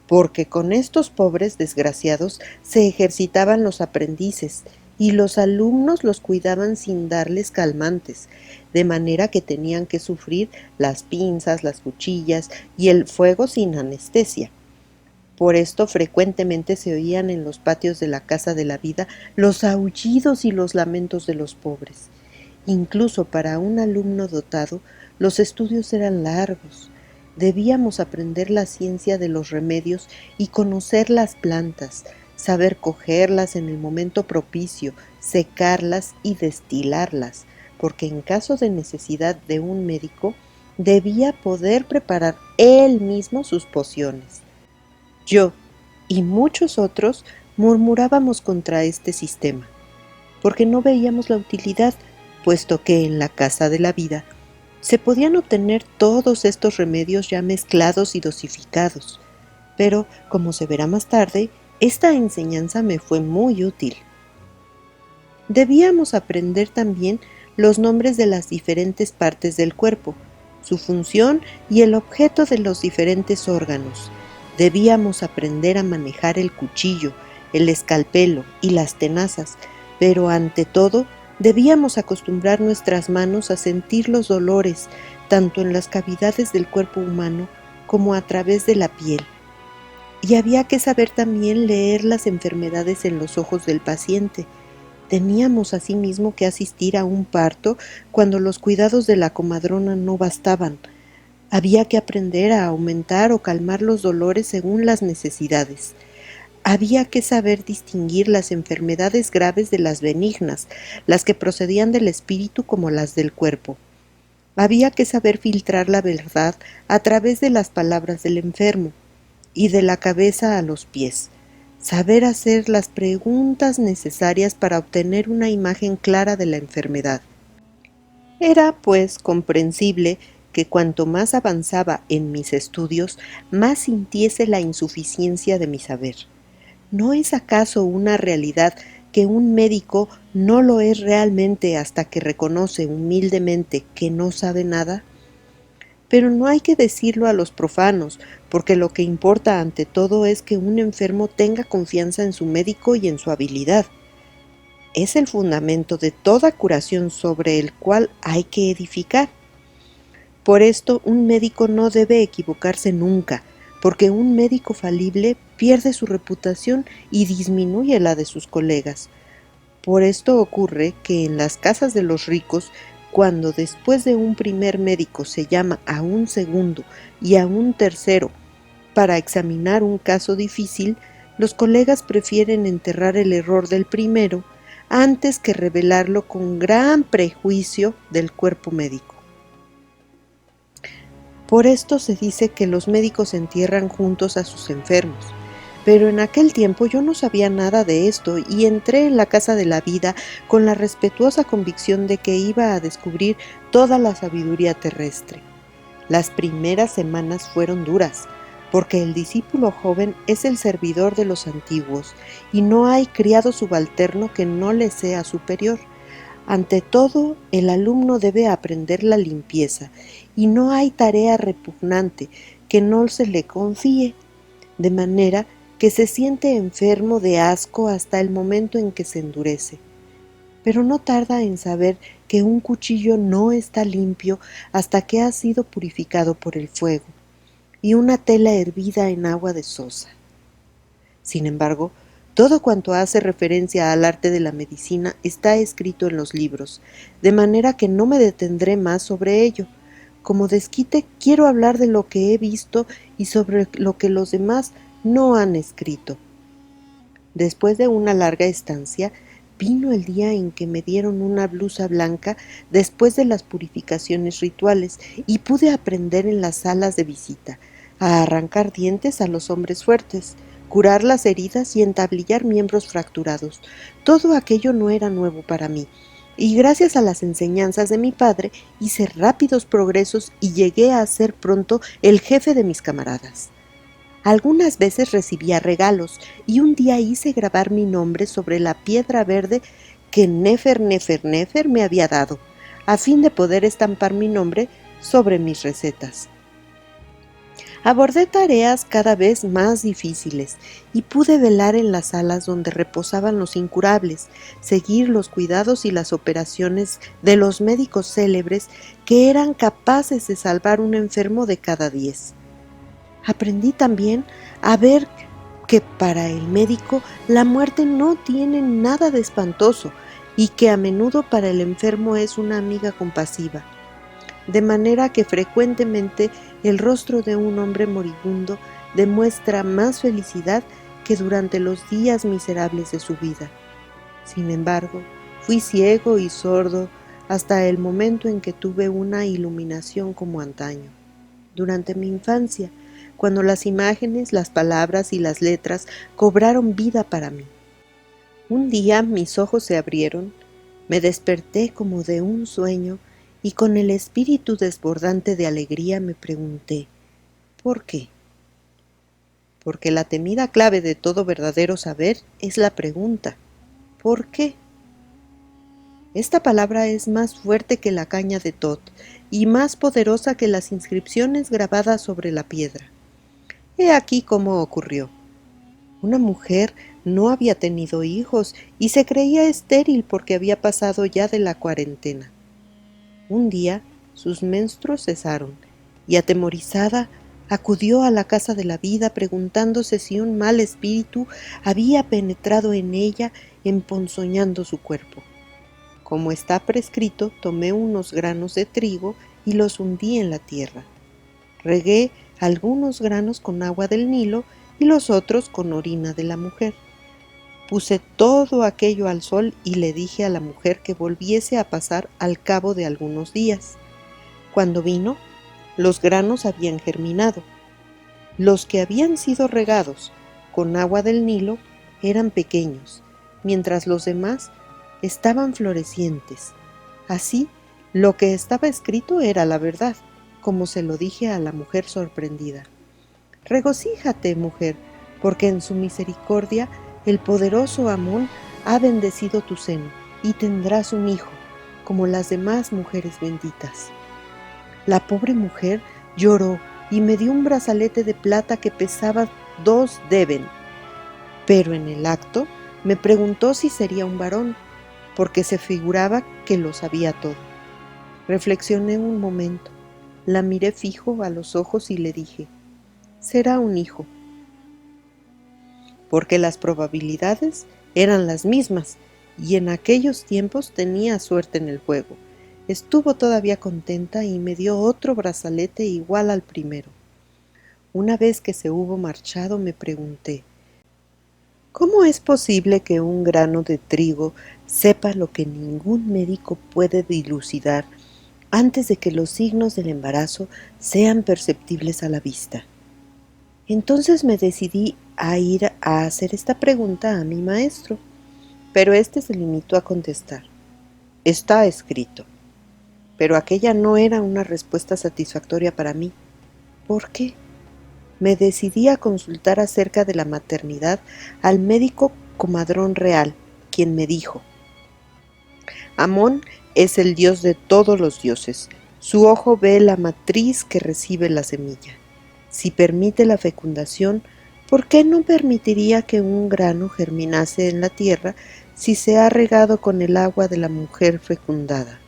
porque con estos pobres desgraciados se ejercitaban los aprendices, y los alumnos los cuidaban sin darles calmantes, de manera que tenían que sufrir las pinzas, las cuchillas y el fuego sin anestesia. Por esto frecuentemente se oían en los patios de la Casa de la Vida los aullidos y los lamentos de los pobres. Incluso para un alumno dotado, los estudios eran largos. Debíamos aprender la ciencia de los remedios y conocer las plantas, saber cogerlas en el momento propicio, secarlas y destilarlas, porque en caso de necesidad de un médico, debía poder preparar él mismo sus pociones. Yo y muchos otros murmurábamos contra este sistema, porque no veíamos la utilidad, puesto que en la Casa de la Vida se podían obtener todos estos remedios ya mezclados y dosificados. Pero, como se verá más tarde, esta enseñanza me fue muy útil. Debíamos aprender también los nombres de las diferentes partes del cuerpo, su función y el objeto de los diferentes órganos. Debíamos aprender a manejar el cuchillo, el escalpelo y las tenazas, pero ante todo debíamos acostumbrar nuestras manos a sentir los dolores, tanto en las cavidades del cuerpo humano como a través de la piel. Y había que saber también leer las enfermedades en los ojos del paciente. Teníamos asimismo que asistir a un parto cuando los cuidados de la comadrona no bastaban. Había que aprender a aumentar o calmar los dolores según las necesidades. Había que saber distinguir las enfermedades graves de las benignas, las que procedían del espíritu como las del cuerpo. Había que saber filtrar la verdad a través de las palabras del enfermo y de la cabeza a los pies. Saber hacer las preguntas necesarias para obtener una imagen clara de la enfermedad. Era, pues, comprensible que cuanto más avanzaba en mis estudios, más sintiese la insuficiencia de mi saber. ¿No es acaso una realidad que un médico no lo es realmente hasta que reconoce humildemente que no sabe nada? Pero no hay que decirlo a los profanos, porque lo que importa ante todo es que un enfermo tenga confianza en su médico y en su habilidad. Es el fundamento de toda curación sobre el cual hay que edificar. Por esto, un médico no debe equivocarse nunca, porque un médico falible pierde su reputación y disminuye la de sus colegas. Por esto ocurre que en las casas de los ricos, cuando después de un primer médico se llama a un segundo y a un tercero para examinar un caso difícil, los colegas prefieren enterrar el error del primero antes que revelarlo con gran prejuicio del cuerpo médico. Por esto se dice que los médicos entierran juntos a sus enfermos. Pero en aquel tiempo yo no sabía nada de esto y entré en la Casa de la Vida con la respetuosa convicción de que iba a descubrir toda la sabiduría terrestre. Las primeras semanas fueron duras, porque el discípulo joven es el servidor de los antiguos y no hay criado subalterno que no le sea superior. Ante todo, el alumno debe aprender la limpieza y no hay tarea repugnante que no se le confíe, de manera que se siente enfermo de asco hasta el momento en que se endurece. Pero no tarda en saber que un cuchillo no está limpio hasta que ha sido purificado por el fuego, y una tela hervida en agua de sosa. Sin embargo, todo cuanto hace referencia al arte de la medicina está escrito en los libros, de manera que no me detendré más sobre ello. Como desquite, quiero hablar de lo que he visto y sobre lo que los demás no han escrito. Después de una larga estancia, vino el día en que me dieron una blusa blanca después de las purificaciones rituales y pude aprender en las salas de visita a arrancar dientes a los hombres fuertes, curar las heridas y entablillar miembros fracturados. Todo aquello no era nuevo para mí, y gracias a las enseñanzas de mi padre hice rápidos progresos y llegué a ser pronto el jefe de mis camaradas. Algunas veces recibía regalos y un día hice grabar mi nombre sobre la piedra verde que Nefer me había dado, a fin de poder estampar mi nombre sobre mis recetas. Abordé tareas cada vez más difíciles y pude velar en las salas donde reposaban los incurables, seguir los cuidados y las operaciones de los médicos célebres que eran capaces de salvar un enfermo de cada 10. Aprendí también a ver que para el médico la muerte no tiene nada de espantoso y que a menudo para el enfermo es una amiga compasiva, de manera que frecuentemente el rostro de un hombre moribundo demuestra más felicidad que durante los días miserables de su vida. Sin embargo, fui ciego y sordo hasta el momento en que tuve una iluminación como antaño. Durante mi infancia, cuando las imágenes, las palabras y las letras cobraron vida para mí. Un día mis ojos se abrieron, me desperté como de un sueño y con el espíritu desbordante de alegría me pregunté, ¿por qué? Porque la temida clave de todo verdadero saber es la pregunta, ¿por qué? Esta palabra es más fuerte que la caña de Thoth y más poderosa que las inscripciones grabadas sobre la piedra. He aquí cómo ocurrió. Una mujer no había tenido hijos y se creía estéril porque había pasado ya de la cuarentena. Un día sus menstruos cesaron y atemorizada acudió a la casa de la vida preguntándose si un mal espíritu había penetrado en ella emponzoñando su cuerpo. Como está prescrito, tomé unos granos de trigo y los hundí en la tierra. Regué algunos granos con agua del Nilo y los otros con orina de la mujer. Puse todo aquello al sol y le dije a la mujer que volviese a pasar al cabo de algunos días. Cuando vino, los granos habían germinado. Los que habían sido regados con agua del Nilo eran pequeños, mientras los demás estaban florecientes. Así, lo que estaba escrito era la verdad, como se lo dije a la mujer sorprendida. Regocíjate, mujer, porque en su misericordia el poderoso Amón ha bendecido tu seno, y tendrás un hijo, como las demás mujeres benditas. La pobre mujer lloró y me dio un brazalete de plata que pesaba 2 deben, pero en el acto me preguntó si sería un varón, porque se figuraba que lo sabía todo. Reflexioné un momento, la miré fijo a los ojos y le dije, será un hijo, porque las probabilidades eran las mismas y en aquellos tiempos tenía suerte en el juego. Estuvo todavía contenta y me dio otro brazalete igual al primero. Una vez que se hubo marchado me pregunté, ¿cómo es posible que un grano de trigo sepa lo que ningún médico puede dilucidar antes de que los signos del embarazo sean perceptibles a la vista? Entonces me decidí a ir a hacer esta pregunta a mi maestro, pero éste se limitó a contestar, está escrito. Pero aquella no era una respuesta satisfactoria para mí. ¿Por qué? Me decidí a consultar acerca de la maternidad al médico comadrón real, quien me dijo, Amón es el dios de todos los dioses. Su ojo ve la matriz que recibe la semilla. Si permite la fecundación, ¿por qué no permitiría que un grano germinase en la tierra si se ha regado con el agua de la mujer fecundada?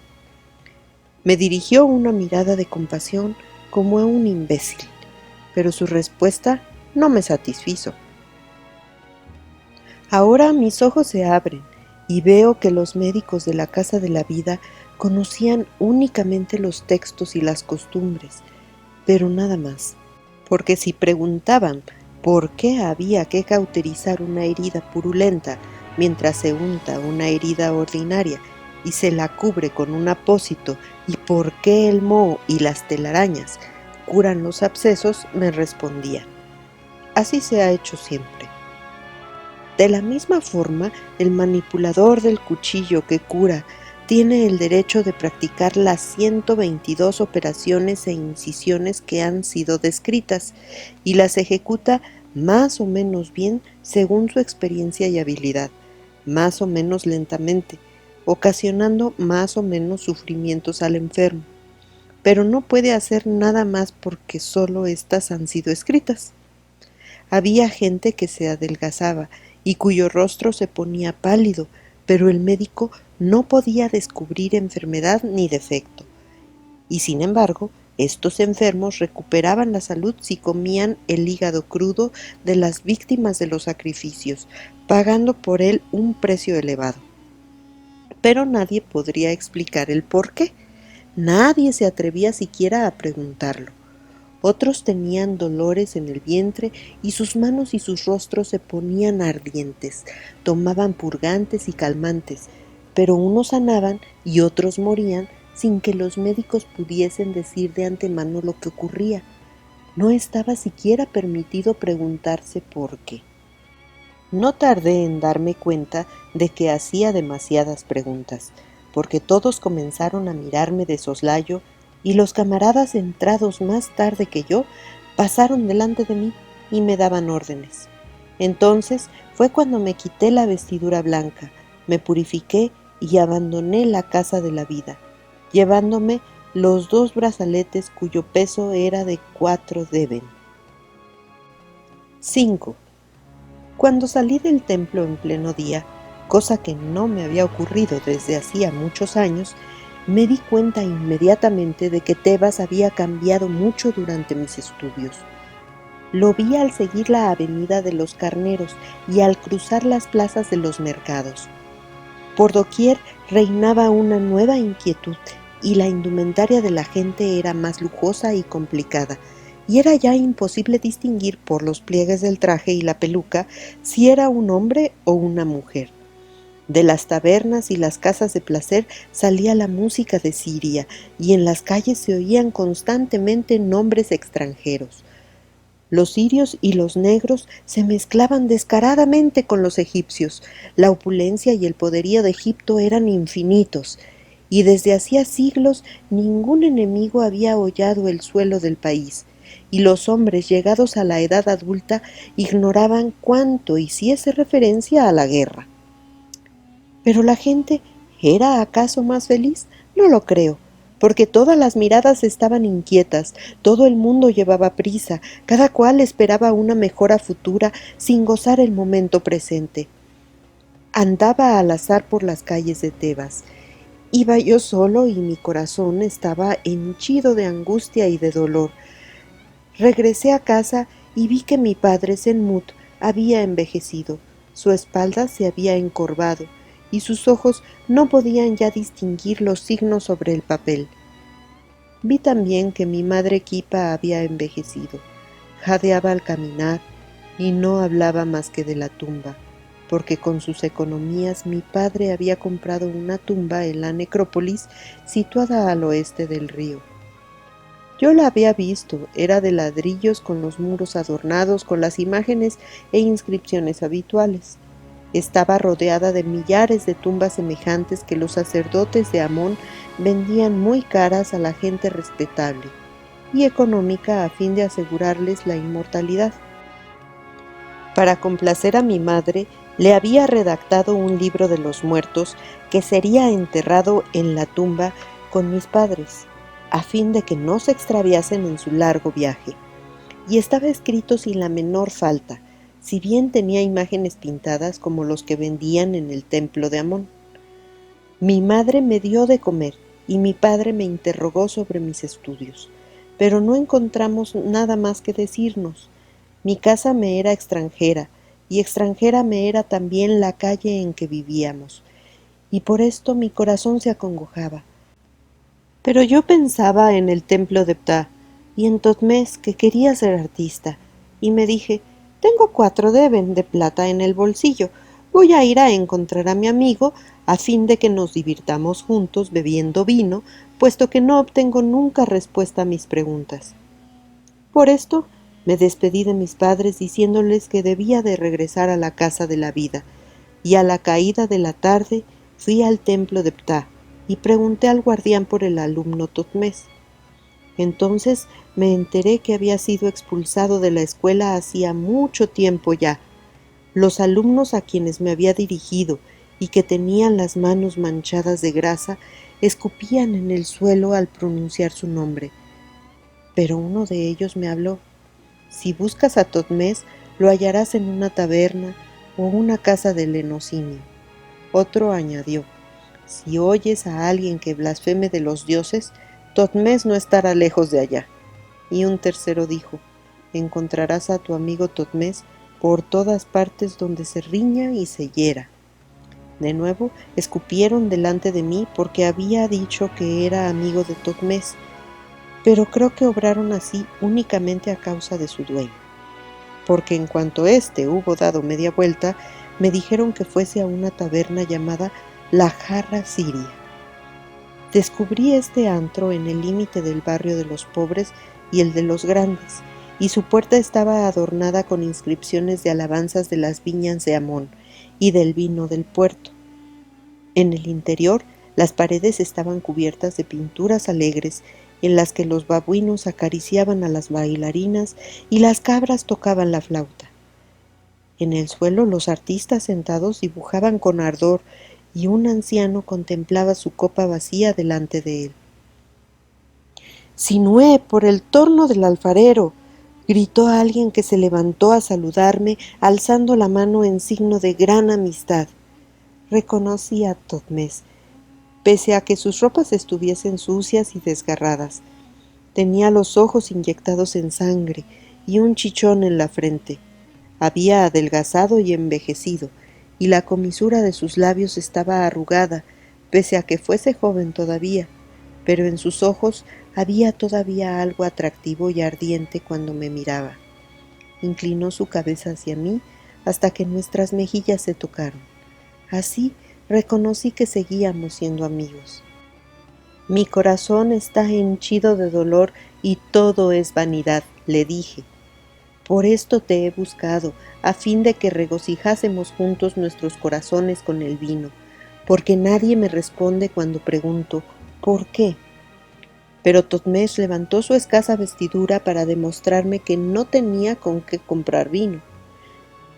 Me dirigió una mirada de compasión como a un imbécil, pero su respuesta no me satisfizo. Ahora mis ojos se abren y veo que los médicos de la Casa de la Vida conocían únicamente los textos y las costumbres, pero nada más, porque si preguntaban por qué había que cauterizar una herida purulenta mientras se unta una herida ordinaria y se la cubre con un apósito y por qué el moho y las telarañas curan los abscesos, me respondían, así se ha hecho siempre. De la misma forma, el manipulador del cuchillo que cura tiene el derecho de practicar las 122 operaciones e incisiones que han sido descritas y las ejecuta más o menos bien según su experiencia y habilidad, más o menos lentamente, ocasionando más o menos sufrimientos al enfermo, pero no puede hacer nada más porque solo éstas han sido escritas. Había gente que se adelgazaba y cuyo rostro se ponía pálido, pero el médico no podía descubrir enfermedad ni defecto, y sin embargo Estos enfermos recuperaban la salud si comían el hígado crudo de las víctimas de los sacrificios, pagando por él un precio elevado. Pero nadie podría explicar el por qué. Nadie se atrevía siquiera a preguntarlo. Otros tenían dolores en el vientre y sus manos y sus rostros se ponían ardientes. Tomaban purgantes y calmantes, pero unos sanaban y otros morían sin que los médicos pudiesen decir de antemano lo que ocurría. No estaba siquiera permitido preguntarse por qué. No tardé en darme cuenta de que hacía demasiadas preguntas, porque todos comenzaron a mirarme de soslayo y los camaradas entrados más tarde que yo pasaron delante de mí y me daban órdenes. Entonces fue cuando me quité la vestidura blanca, me purifiqué y abandoné la casa de la vida, llevándome los 2 brazaletes cuyo peso era de 4 deben. 5. Cuando salí del templo en pleno día, cosa que no me había ocurrido desde hacía muchos años, me di cuenta inmediatamente de que Tebas había cambiado mucho durante mis estudios. Lo vi al seguir la avenida de los carneros y al cruzar las plazas de los mercados. Por doquier reinaba una nueva inquietud y la indumentaria de la gente era más lujosa y complicada, y era ya imposible distinguir por los pliegues del traje y la peluca si era un hombre o una mujer. De las tabernas y las casas de placer salía la música de Siria, y en las calles se oían constantemente nombres extranjeros. Los sirios y los negros se mezclaban descaradamente con los egipcios. La opulencia y el poderío de Egipto eran infinitos, y desde hacía siglos ningún enemigo había hollado el suelo del país, y los hombres llegados a la edad adulta ignoraban cuánto hiciese referencia a la guerra. ¿Pero la gente era acaso más feliz? No lo creo, porque todas las miradas estaban inquietas, todo el mundo llevaba prisa, cada cual esperaba una mejora futura sin gozar el momento presente. Andaba al azar por las calles de Tebas. Iba yo solo y mi corazón estaba henchido de angustia y de dolor. Regresé a casa y vi que mi padre Senmut había envejecido, su espalda se había encorvado, y sus ojos no podían ya distinguir los signos sobre el papel. Vi también que mi madre Kipa había envejecido, jadeaba al caminar y no hablaba más que de la tumba, porque con sus economías mi padre había comprado una tumba en la necrópolis situada al oeste del río. Yo la había visto, era de ladrillos con los muros adornados con las imágenes e inscripciones habituales. Estaba rodeada de millares de tumbas semejantes que los sacerdotes de Amón vendían muy caras a la gente respetable y económica a fin de asegurarles la inmortalidad. Para complacer a mi madre, le había redactado un libro de los muertos que sería enterrado en la tumba con mis padres, a fin de que no se extraviasen en su largo viaje, y estaba escrito sin la menor falta, si bien tenía imágenes pintadas como los que vendían en el templo de Amón. Mi madre me dio de comer y mi padre me interrogó sobre mis estudios, pero no encontramos nada más que decirnos. Mi casa me era extranjera, y extranjera me era también la calle en que vivíamos, y por esto mi corazón se acongojaba. Pero yo pensaba en el templo de Ptah y en Totmés, que quería ser artista, y me dije, tengo 4 deben de plata en el bolsillo, voy a ir a encontrar a mi amigo a fin de que nos divirtamos juntos bebiendo vino, puesto que no obtengo nunca respuesta a mis preguntas. Por esto me despedí de mis padres diciéndoles que debía de regresar a la casa de la vida, y a la caída de la tarde fui al templo de Ptah y pregunté al guardián por el alumno Totmés. Entonces me enteré que había sido expulsado de la escuela hacía mucho tiempo ya. Los alumnos a quienes me había dirigido y que tenían las manos manchadas de grasa escupían en el suelo al pronunciar su nombre. Pero uno de ellos me habló. Si buscas a Totmés, lo hallarás en una taberna o una casa de lenocinio. Otro añadió, si oyes a alguien que blasfeme de los dioses, Totmés no estará lejos de allá. Y un tercero dijo: encontrarás a tu amigo Totmés por todas partes donde se riña y se hiera. De nuevo escupieron delante de mí porque había dicho que era amigo de Totmés, pero creo que obraron así únicamente a causa de su dueño, porque en cuanto éste hubo dado media vuelta, me dijeron que fuese a una taberna llamada La Jarra Siria. Descubrí este antro en el límite del barrio de los pobres y el de los grandes, y su puerta estaba adornada con inscripciones de alabanzas de las viñas de Amón y del vino del puerto. En el interior, las paredes estaban cubiertas de pinturas alegres en las que los babuinos acariciaban a las bailarinas y las cabras tocaban la flauta. En el suelo los artistas sentados dibujaban con ardor y un anciano contemplaba su copa vacía delante de él. «Sinué por el torno del alfarero», gritó alguien que se levantó a saludarme alzando la mano en signo de gran amistad. Reconocí a Totmés, pese a que sus ropas estuviesen sucias y desgarradas. Tenía los ojos inyectados en sangre y un chichón en la frente. Había adelgazado y envejecido, y la comisura de sus labios estaba arrugada, pese a que fuese joven todavía, pero en sus ojos había todavía algo atractivo y ardiente cuando me miraba. Inclinó su cabeza hacia mí hasta que nuestras mejillas se tocaron. Así reconocí que seguíamos siendo amigos. «Mi corazón está henchido de dolor y todo es vanidad», le dije. «Por esto te he buscado, a fin de que regocijásemos juntos nuestros corazones con el vino, porque nadie me responde cuando pregunto ¿por qué?». Pero Totmés levantó su escasa vestidura para demostrarme que no tenía con qué comprar vino.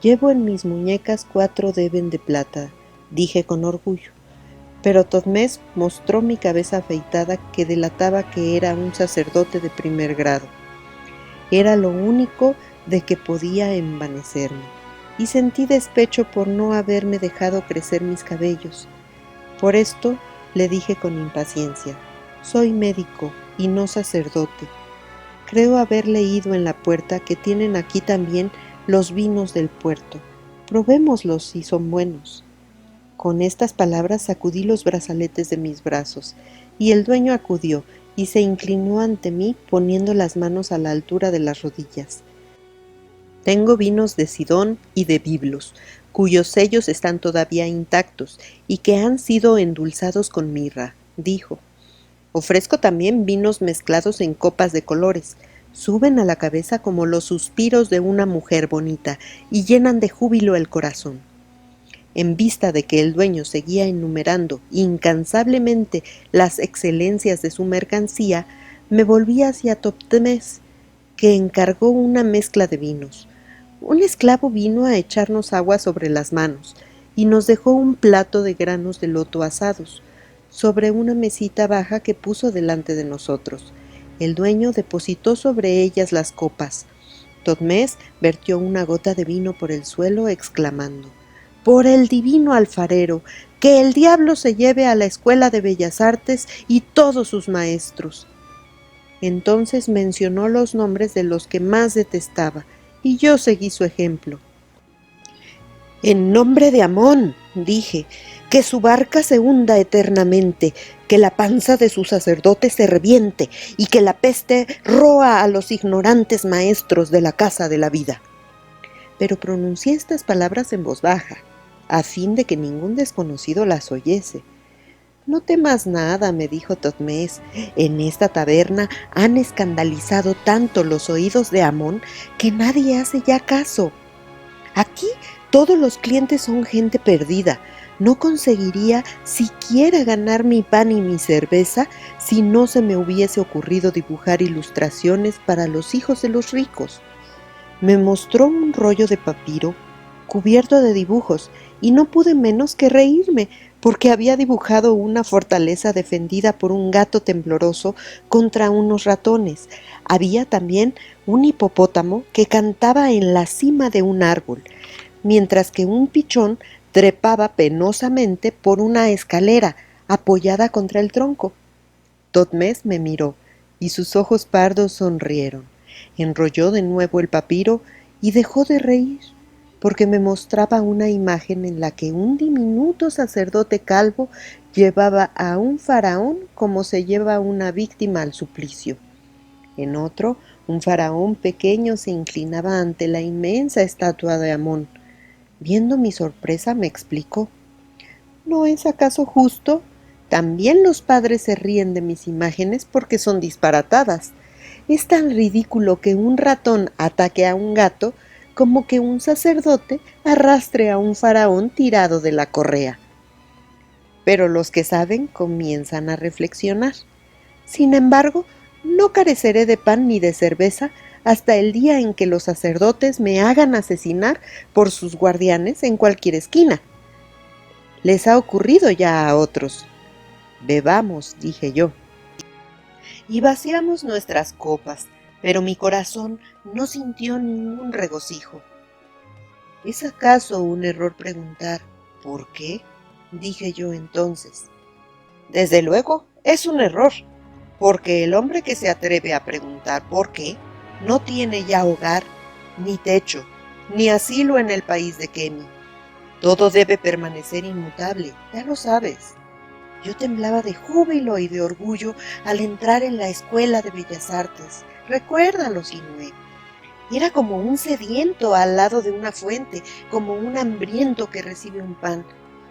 «Llevo en mis muñecas 4 deben de plata», dije con orgullo. Pero Totmés mostró mi cabeza afeitada que delataba que era un sacerdote de primer grado. Era lo único de que podía envanecerme, y sentí despecho por no haberme dejado crecer mis cabellos. Por esto le dije con impaciencia: «Soy médico y no sacerdote. Creo haber leído en la puerta que tienen aquí también los vinos del puerto. Probémoslos si son buenos». Con estas palabras sacudí los brazaletes de mis brazos, y el dueño acudió y se inclinó ante mí poniendo las manos a la altura de las rodillas. «Tengo vinos de Sidón y de Biblos, cuyos sellos están todavía intactos y que han sido endulzados con mirra», dijo. «Ofrezco también vinos mezclados en copas de colores. Suben a la cabeza como los suspiros de una mujer bonita y llenan de júbilo el corazón». En vista de que el dueño seguía enumerando incansablemente las excelencias de su mercancía, me volví hacia Totmés, que encargó una mezcla de vinos. Un esclavo vino a echarnos agua sobre las manos y nos dejó un plato de granos de loto asados sobre una mesita baja que puso delante de nosotros. El dueño depositó sobre ellas las copas. Totmés vertió una gota de vino por el suelo, exclamando: «Por el divino alfarero, que el diablo se lleve a la Escuela de Bellas Artes y todos sus maestros». Entonces mencionó los nombres de los que más detestaba, y yo seguí su ejemplo. «En nombre de Amón», dije, «que su barca se hunda eternamente, que la panza de su sacerdote se reviente y que la peste roa a los ignorantes maestros de la casa de la vida». Pero pronuncié estas palabras en voz baja, a fin de que ningún desconocido las oyese. «No temas nada», me dijo Totmés, «en esta taberna han escandalizado tanto los oídos de Amón que nadie hace ya caso. Aquí todos los clientes son gente perdida. No conseguiría siquiera ganar mi pan y mi cerveza si no se me hubiese ocurrido dibujar ilustraciones para los hijos de los ricos». Me mostró un rollo de papiro cubierto de dibujos, y no pude menos que reírme, porque había dibujado una fortaleza defendida por un gato tembloroso contra unos ratones. Había también un hipopótamo que cantaba en la cima de un árbol, mientras que un pichón trepaba penosamente por una escalera apoyada contra el tronco. Totmés me miró, y sus ojos pardos sonrieron. Enrolló de nuevo el papiro y dejó de reír, porque me mostraba una imagen en la que un diminuto sacerdote calvo llevaba a un faraón como se lleva una víctima al suplicio. En otro, un faraón pequeño se inclinaba ante la inmensa estatua de Amón. Viendo mi sorpresa, me explicó: ¿no es acaso justo? También los padres se ríen de mis imágenes porque son disparatadas. Es tan ridículo que un ratón ataque a un gato como que un sacerdote arrastre a un faraón tirado de la correa. Pero los que saben comienzan a reflexionar. Sin embargo, no careceré de pan ni de cerveza hasta el día en que los sacerdotes me hagan asesinar por sus guardianes en cualquier esquina. Les ha ocurrido ya a otros. Bebamos, dije yo. Y vaciamos nuestras copas, pero mi corazón no sintió ningún regocijo. ¿Es acaso un error preguntar por qué? Dije yo entonces. Desde luego, es un error, porque el hombre que se atreve a preguntar por qué no tiene ya hogar, ni techo, ni asilo en el país de Kemi. Todo debe permanecer inmutable, ya lo sabes. Yo temblaba de júbilo y de orgullo al entrar en la Escuela de Bellas Artes. Recuérdalo, Sinué. Era como un sediento al lado de una fuente, como un hambriento que recibe un pan.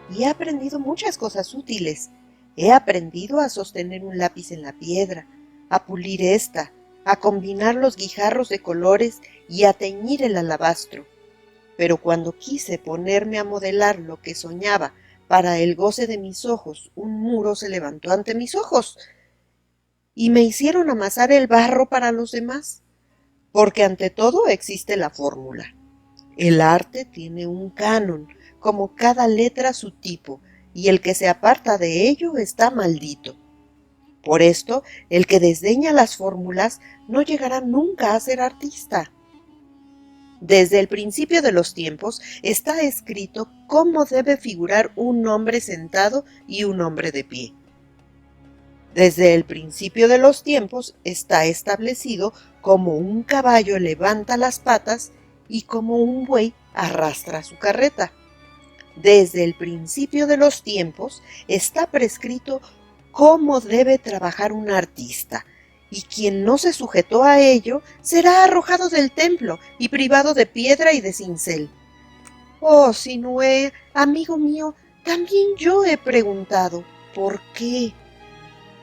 Y he aprendido muchas cosas útiles. He aprendido a sostener un lápiz en la piedra, a pulir ésta, a combinar los guijarros de colores y a teñir el alabastro. Pero cuando quise ponerme a modelar lo que soñaba para el goce de mis ojos, un muro se levantó ante mis ojos y me hicieron amasar el barro para los demás, porque ante todo existe la fórmula. El arte tiene un canon, como cada letra su tipo, y el que se aparta de ello está maldito. Por esto, el que desdeña las fórmulas no llegará nunca a ser artista. Desde el principio de los tiempos está escrito cómo debe figurar un hombre sentado y un hombre de pie. Desde el principio de los tiempos está establecido cómo un caballo levanta las patas y cómo un buey arrastra su carreta. Desde el principio de los tiempos está prescrito cómo debe trabajar un artista, y quien no se sujetó a ello será arrojado del templo y privado de piedra y de cincel. Oh, Sinué, amigo mío, también yo he preguntado, ¿por qué?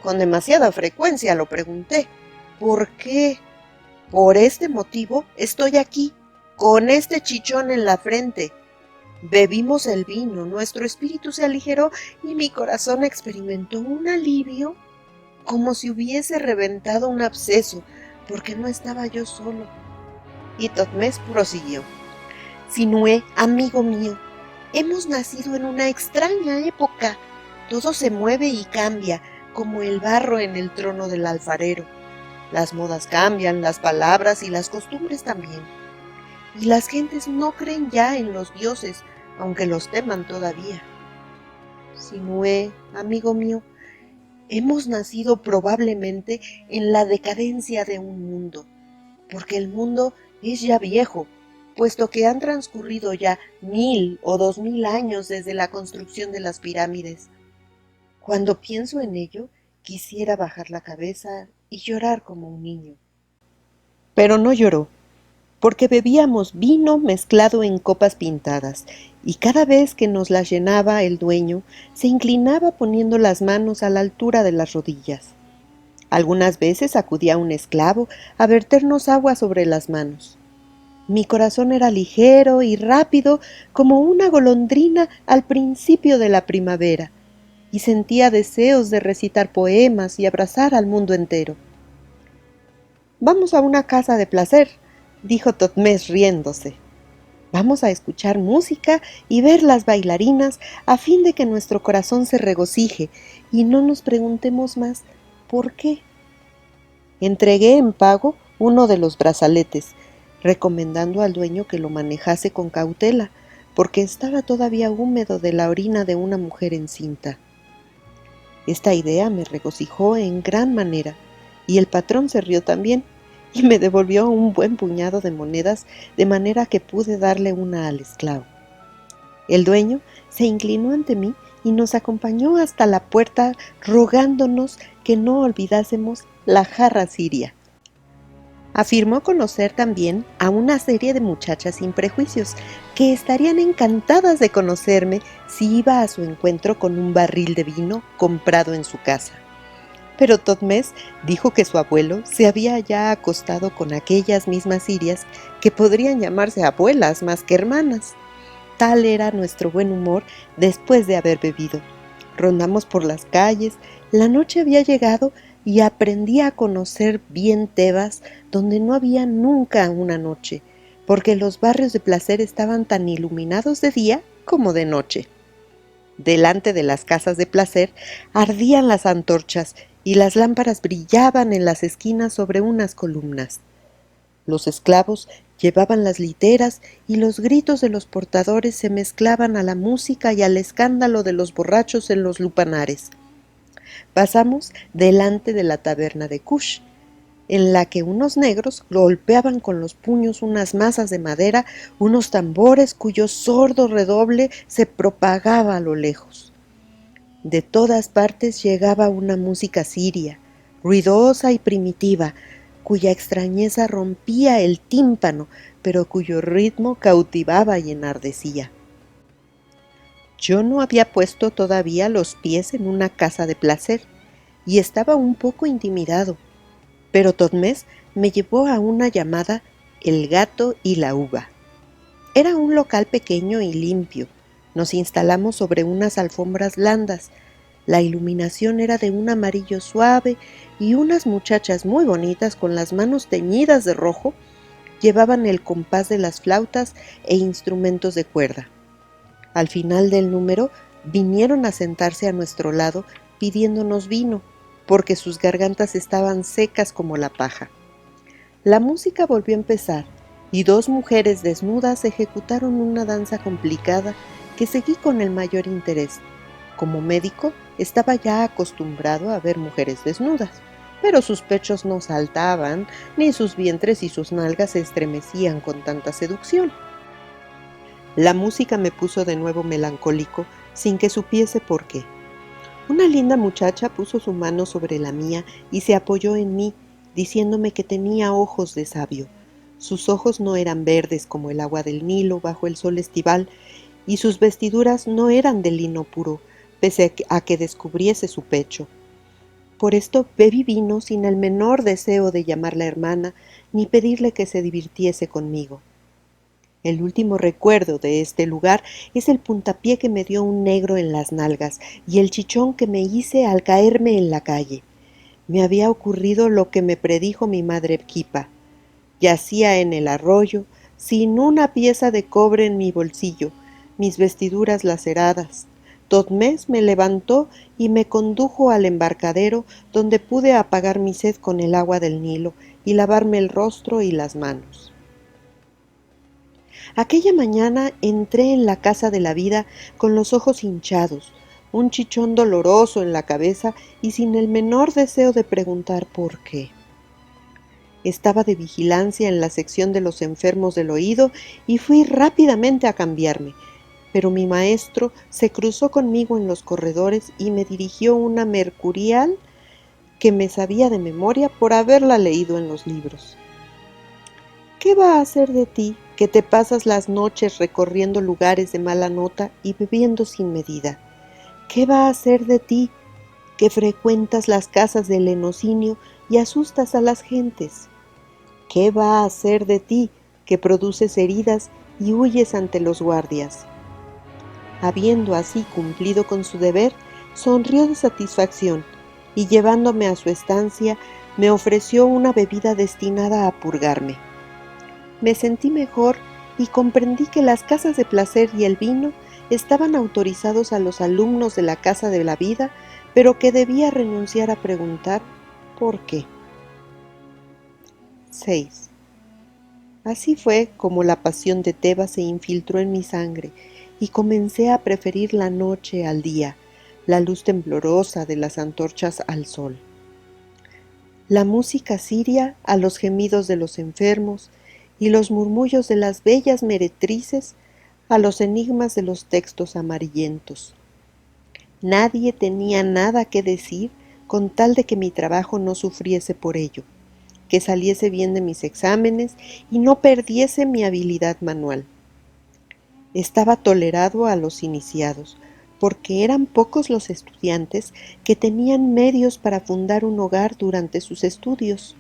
Con demasiada frecuencia lo pregunté, ¿por qué? Por este motivo estoy aquí, con este chichón en la frente. Bebimos el vino, nuestro espíritu se aligeró y mi corazón experimentó un alivio como si hubiese reventado un absceso, porque no estaba yo solo. Y Totmés prosiguió: Sinué, amigo mío, hemos nacido en una extraña época. Todo se mueve y cambia, como el barro en el trono del alfarero. Las modas cambian, las palabras y las costumbres también. Y las gentes no creen ya en los dioses, aunque los teman todavía. Sinué, amigo mío, hemos nacido probablemente en la decadencia de un mundo, porque el mundo es ya viejo, puesto que han transcurrido ya 1000 o 2000 años desde la construcción de las pirámides. Cuando pienso en ello, quisiera bajar la cabeza y llorar como un niño. Pero no lloró, porque bebíamos vino mezclado en copas pintadas, y cada vez que nos las llenaba el dueño, se inclinaba poniendo las manos a la altura de las rodillas. Algunas veces acudía un esclavo a verternos agua sobre las manos. Mi corazón era ligero y rápido como una golondrina al principio de la primavera, y sentía deseos de recitar poemas y abrazar al mundo entero. «Vamos a una casa de placer», dijo Totmés riéndose. «Vamos a escuchar música y ver las bailarinas a fin de que nuestro corazón se regocije y no nos preguntemos más ¿por qué?». Entregué en pago uno de los brazaletes, recomendando al dueño que lo manejase con cautela, porque estaba todavía húmedo de la orina de una mujer encinta. Esta idea me regocijó en gran manera, y el patrón se rió también, y me devolvió un buen puñado de monedas, de manera que pude darle una al esclavo. El dueño se inclinó ante mí y nos acompañó hasta la puerta, rogándonos que no olvidásemos la jarra siria. Afirmó conocer también a una serie de muchachas sin prejuicios, que estarían encantadas de conocerme si iba a su encuentro con un barril de vino comprado en su casa. Pero Totmés dijo que su abuelo se había ya acostado con aquellas mismas sirias, que podrían llamarse abuelas más que hermanas. Tal era nuestro buen humor después de haber bebido. Rondamos por las calles, la noche había llegado y aprendí a conocer bien Tebas, donde no había nunca una noche, porque los barrios de placer estaban tan iluminados de día como de noche. Delante de las casas de placer ardían las antorchas y las lámparas brillaban en las esquinas sobre unas columnas. Los esclavos llevaban las literas y los gritos de los portadores se mezclaban a la música y al escándalo de los borrachos en los lupanares. Pasamos delante de la taberna de Kush, en la que unos negros golpeaban con los puños unas masas de madera, unos tambores cuyo sordo redoble se propagaba a lo lejos. De todas partes llegaba una música siria, ruidosa y primitiva, cuya extrañeza rompía el tímpano, pero cuyo ritmo cautivaba y enardecía. Yo no había puesto todavía los pies en una casa de placer, y estaba un poco intimidado, pero Totmés me llevó a una llamada El Gato y la Uva. Era un local pequeño y limpio. Nos instalamos sobre unas alfombras blandas. La iluminación era de un amarillo suave y unas muchachas muy bonitas con las manos teñidas de rojo llevaban el compás de las flautas e instrumentos de cuerda. Al final del número vinieron a sentarse a nuestro lado pidiéndonos vino, porque sus gargantas estaban secas como la paja. La música volvió a empezar y dos mujeres desnudas ejecutaron una danza complicada que seguí con el mayor interés. Como médico, estaba ya acostumbrado a ver mujeres desnudas, pero sus pechos no saltaban, ni sus vientres y sus nalgas se estremecían con tanta seducción. La música me puso de nuevo melancólico, sin que supiese por qué. Una linda muchacha puso su mano sobre la mía y se apoyó en mí, diciéndome que tenía ojos de sabio. Sus ojos no eran verdes como el agua del Nilo bajo el sol estival, y sus vestiduras no eran de lino puro, pese a que descubriese su pecho. Por esto bebí vino sin el menor deseo de llamarla hermana, ni pedirle que se divirtiese conmigo. El último recuerdo de este lugar es el puntapié que me dio un negro en las nalgas y el chichón que me hice al caerme en la calle. Me había ocurrido lo que me predijo mi madre Kipa. Yacía en el arroyo, sin una pieza de cobre en mi bolsillo, mis vestiduras laceradas. Totmés me levantó y me condujo al embarcadero, donde pude apagar mi sed con el agua del Nilo y lavarme el rostro y las manos. Aquella mañana entré en la casa de la vida con los ojos hinchados, un chichón doloroso en la cabeza y sin el menor deseo de preguntar por qué. Estaba de vigilancia en la sección de los enfermos del oído y fui rápidamente a cambiarme, pero mi maestro se cruzó conmigo en los corredores y me dirigió una mercurial que me sabía de memoria por haberla leído en los libros. ¿Qué va a hacer de ti que te pasas las noches recorriendo lugares de mala nota y bebiendo sin medida? ¿Qué va a hacer de ti que frecuentas las casas del lenocinio y asustas a las gentes? ¿Qué va a hacer de ti que produces heridas y huyes ante los guardias? Habiendo así cumplido con su deber, sonrió de satisfacción y llevándome a su estancia, me ofreció una bebida destinada a purgarme. Me sentí mejor y comprendí que las casas de placer y el vino estaban autorizados a los alumnos de la casa de la vida, pero que debía renunciar a preguntar ¿por qué? 6. Así fue como la pasión de Tebas se infiltró en mi sangre y comencé a preferir la noche al día, la luz temblorosa de las antorchas al sol. La música siria a los gemidos de los enfermos y los murmullos de las bellas meretrices a los enigmas de los textos amarillentos. Nadie tenía nada que decir con tal de que mi trabajo no sufriese por ello, que saliese bien de mis exámenes y no perdiese mi habilidad manual. Estaba tolerado a los iniciados, porque eran pocos los estudiantes que tenían medios para fundar un hogar durante sus estudios.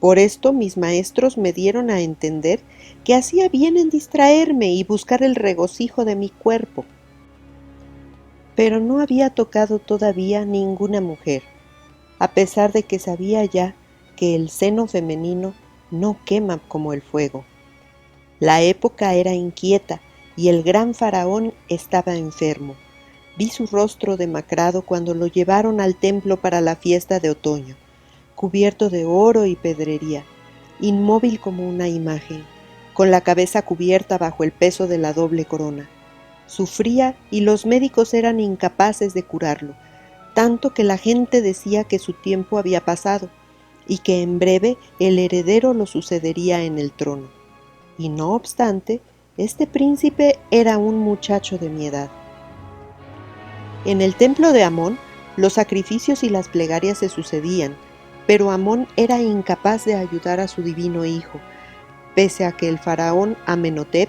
Por esto mis maestros me dieron a entender que hacía bien en distraerme y buscar el regocijo de mi cuerpo. Pero no había tocado todavía ninguna mujer, a pesar de que sabía ya que el seno femenino no quema como el fuego. La época era inquieta y el gran faraón estaba enfermo. Vi su rostro demacrado cuando lo llevaron al templo para la fiesta de otoño, cubierto de oro y pedrería, inmóvil como una imagen, con la cabeza cubierta bajo el peso de la doble corona. Sufría y los médicos eran incapaces de curarlo, tanto que la gente decía que su tiempo había pasado y que en breve el heredero lo sucedería en el trono. Y no obstante, este príncipe era un muchacho de mi edad. En el templo de Amón, los sacrificios y las plegarias se sucedían, pero Amón era incapaz de ayudar a su divino hijo, pese a que el faraón Amenhotep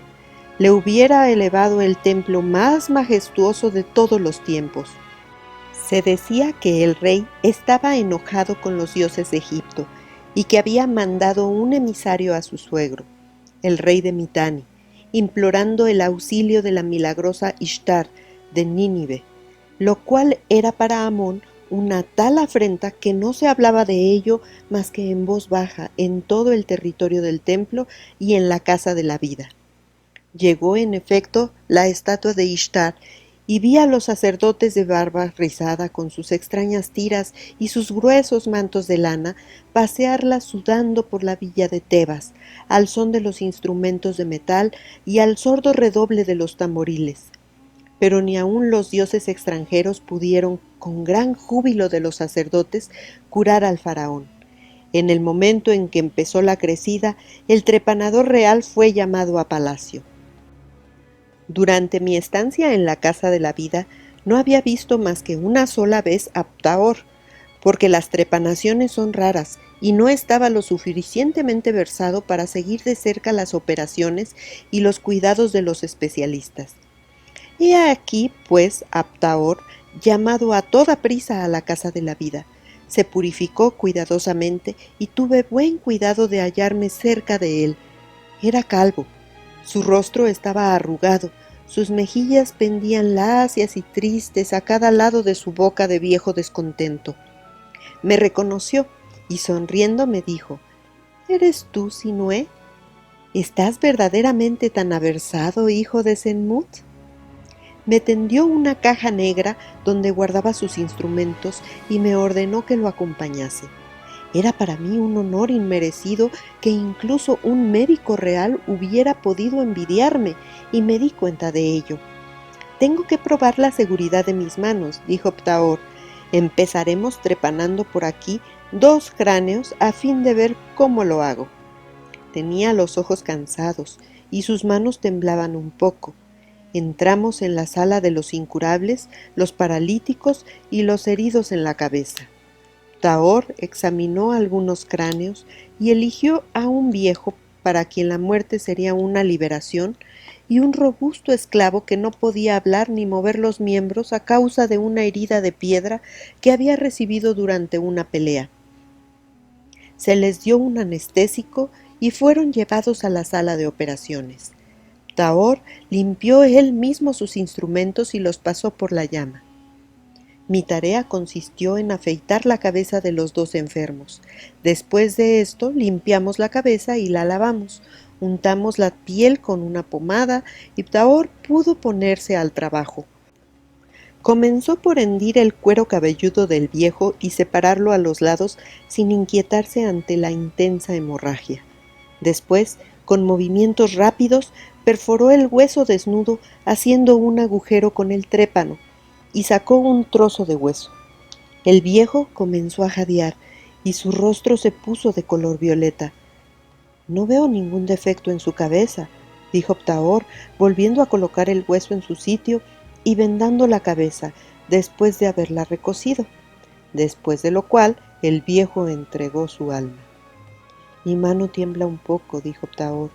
le hubiera elevado el templo más majestuoso de todos los tiempos. Se decía que el rey estaba enojado con los dioses de Egipto y que había mandado un emisario a su suegro, el rey de Mitanni, implorando el auxilio de la milagrosa Ishtar de Nínive, lo cual era para Amón una tal afrenta que no se hablaba de ello más que en voz baja en todo el territorio del templo y en la casa de la vida. Llegó en efecto la estatua de Ishtar y vi a los sacerdotes de barba rizada con sus extrañas tiras y sus gruesos mantos de lana pasearla sudando por la villa de Tebas, al son de los instrumentos de metal y al sordo redoble de los tamboriles. Pero ni aun los dioses extranjeros pudieron, con gran júbilo de los sacerdotes, curar al faraón. En el momento en que empezó la crecida, el trepanador real fue llamado a palacio. Durante mi estancia en la casa de la vida, no había visto más que una sola vez a Ptaor, porque las trepanaciones son raras y no estaba lo suficientemente versado para seguir de cerca las operaciones y los cuidados de los especialistas. He aquí, pues, a Ptaor, llamado a toda prisa a la casa de la vida. Se purificó cuidadosamente y tuve buen cuidado de hallarme cerca de él. Era calvo. Su rostro estaba arrugado, sus mejillas pendían lacias y tristes a cada lado de su boca de viejo descontento. Me reconoció y sonriendo me dijo: «¿Eres tú, Sinué? ¿Estás verdaderamente tan aversado, hijo de Senmut?». Me tendió una caja negra donde guardaba sus instrumentos y me ordenó que lo acompañase. Era para mí un honor inmerecido que incluso un médico real hubiera podido envidiarme, y me di cuenta de ello. «Tengo que probar la seguridad de mis manos», dijo Ptaor. «Empezaremos trepanando por aquí 2 cráneos a fin de ver cómo lo hago». Tenía los ojos cansados y sus manos temblaban un poco. Entramos en la sala de los incurables, los paralíticos y los heridos en la cabeza. Ptaor examinó algunos cráneos y eligió a un viejo para quien la muerte sería una liberación, y un robusto esclavo que no podía hablar ni mover los miembros a causa de una herida de piedra que había recibido durante una pelea. Se les dio un anestésico y fueron llevados a la sala de operaciones. Ptaor limpió él mismo sus instrumentos y los pasó por la llama. Mi tarea consistió en afeitar la cabeza de los 2 enfermos. Después de esto, limpiamos la cabeza y la lavamos, untamos la piel con una pomada y Ptaor pudo ponerse al trabajo. Comenzó por hendir el cuero cabelludo del viejo y separarlo a los lados sin inquietarse ante la intensa hemorragia. Después, con movimientos rápidos, perforó el hueso desnudo haciendo un agujero con el trépano, y sacó un trozo de hueso. El viejo comenzó a jadear y su rostro se puso de color violeta. «No veo ningún defecto en su cabeza», dijo Ptaor, volviendo a colocar el hueso en su sitio y vendando la cabeza después de haberla recocido, después de lo cual el viejo entregó su alma. «Mi mano tiembla un poco», dijo Ptaor.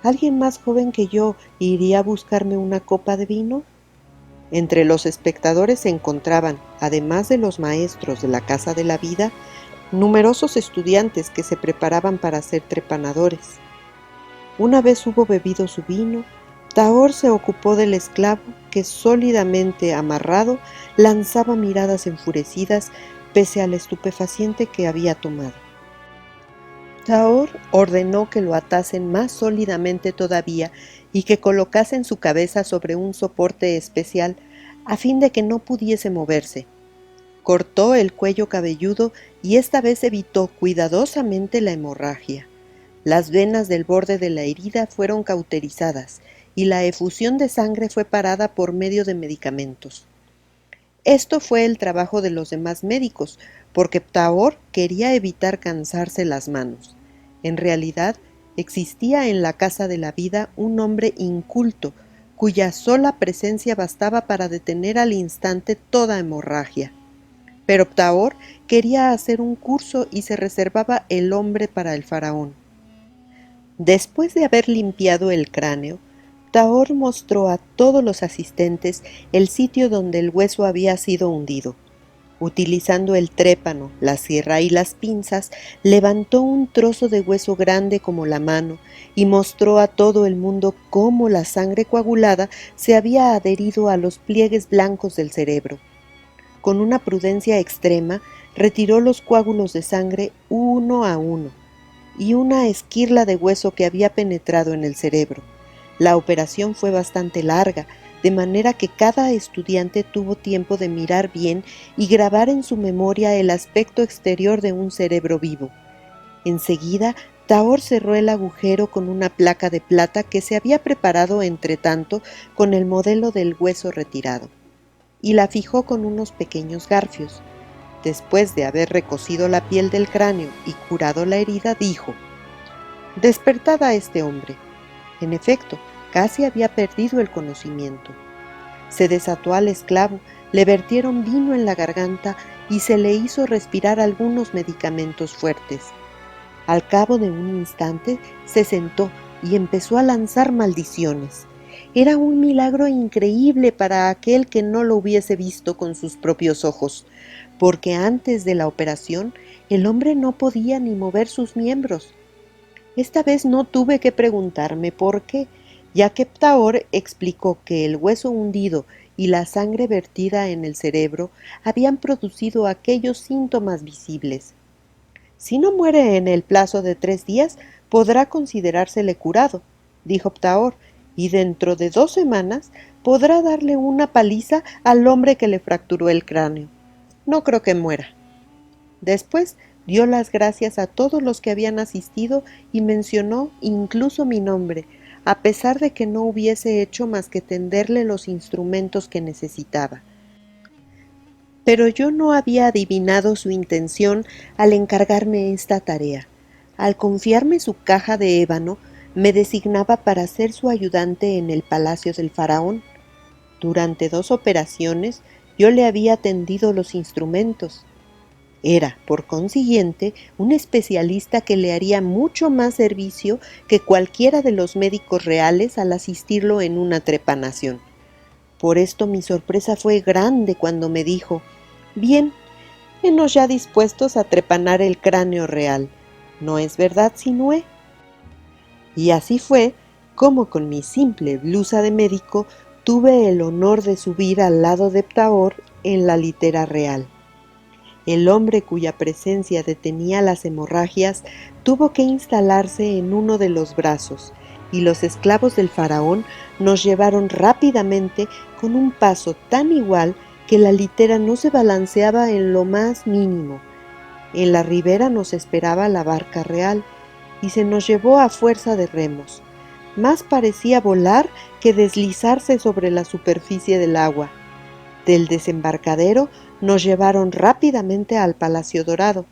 «¿Alguien más joven que yo iría a buscarme una copa de vino?». Entre los espectadores se encontraban, además de los maestros de la Casa de la Vida, numerosos estudiantes que se preparaban para ser trepanadores. Una vez hubo bebido su vino, Ptaor se ocupó del esclavo que, sólidamente amarrado, lanzaba miradas enfurecidas pese al estupefaciente que había tomado. Ptaor ordenó que lo atasen más sólidamente todavía y que colocasen su cabeza sobre un soporte especial a fin de que no pudiese moverse. Cortó el cuello cabelludo y esta vez evitó cuidadosamente la hemorragia. Las venas del borde de la herida fueron cauterizadas y la efusión de sangre fue parada por medio de medicamentos. Esto fue el trabajo de los demás médicos, porque Ptaor quería evitar cansarse las manos. En realidad, existía en la Casa de la Vida un hombre inculto, cuya sola presencia bastaba para detener al instante toda hemorragia. Pero Ptaor quería hacer un curso y se reservaba el hombre para el faraón. Después de haber limpiado el cráneo, Ptaor mostró a todos los asistentes el sitio donde el hueso había sido hundido. Utilizando el trépano, la sierra y las pinzas, levantó un trozo de hueso grande como la mano y mostró a todo el mundo cómo la sangre coagulada se había adherido a los pliegues blancos del cerebro. Con una prudencia extrema, retiró los coágulos de sangre uno a uno y una esquirla de hueso que había penetrado en el cerebro. La operación fue bastante larga, de manera que cada estudiante tuvo tiempo de mirar bien y grabar en su memoria el aspecto exterior de un cerebro vivo. Enseguida, Ptaor cerró el agujero con una placa de plata que se había preparado entretanto con el modelo del hueso retirado, y la fijó con unos pequeños garfios. Después de haber recocido la piel del cráneo y curado la herida, dijo: «Despertad a este hombre». En efecto, casi había perdido el conocimiento. Se desató al esclavo, le vertieron vino en la garganta y se le hizo respirar algunos medicamentos fuertes. Al cabo de un instante se sentó y empezó a lanzar maldiciones. Era un milagro increíble para aquel que no lo hubiese visto con sus propios ojos, porque antes de la operación el hombre no podía ni mover sus miembros. Esta vez no tuve que preguntarme por qué, ya que Ptaor explicó que el hueso hundido y la sangre vertida en el cerebro habían producido aquellos síntomas visibles. «Si no muere en el plazo de 3 días, podrá considerársele curado», dijo Ptaor, «y dentro de 2 semanas podrá darle una paliza al hombre que le fracturó el cráneo. No creo que muera». Después dio las gracias a todos los que habían asistido y mencionó incluso mi nombre, a pesar de que no hubiese hecho más que tenderle los instrumentos que necesitaba. Pero yo no había adivinado su intención al encargarme esta tarea. Al confiarme su caja de ébano, me designaba para ser su ayudante en el palacio del faraón. Durante 2 operaciones yo le había tendido los instrumentos. Era, por consiguiente, un especialista que le haría mucho más servicio que cualquiera de los médicos reales al asistirlo en una trepanación. Por esto mi sorpresa fue grande cuando me dijo: «Bien, henos ya dispuestos a trepanar el cráneo real. ¿No es verdad, Sinué?». Y así fue como con mi simple blusa de médico tuve el honor de subir al lado de Ptaor en la litera real. El hombre cuya presencia detenía las hemorragias tuvo que instalarse en uno de los brazos, y los esclavos del faraón nos llevaron rápidamente con un paso tan igual que la litera no se balanceaba en lo más mínimo. En la ribera nos esperaba la barca real, y se nos llevó a fuerza de remos. Más parecía volar que deslizarse sobre la superficie del agua. del desembarcadero nos llevaron rápidamente al Palacio Dorado.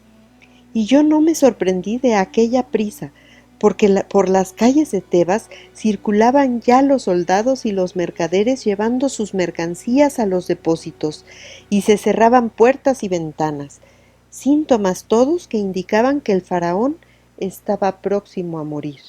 Y yo no me sorprendí de aquella prisa, porque por las calles de Tebas circulaban ya los soldados y los mercaderes llevando sus mercancías a los depósitos, y se cerraban puertas y ventanas, síntomas todos que indicaban que el faraón estaba próximo a morir.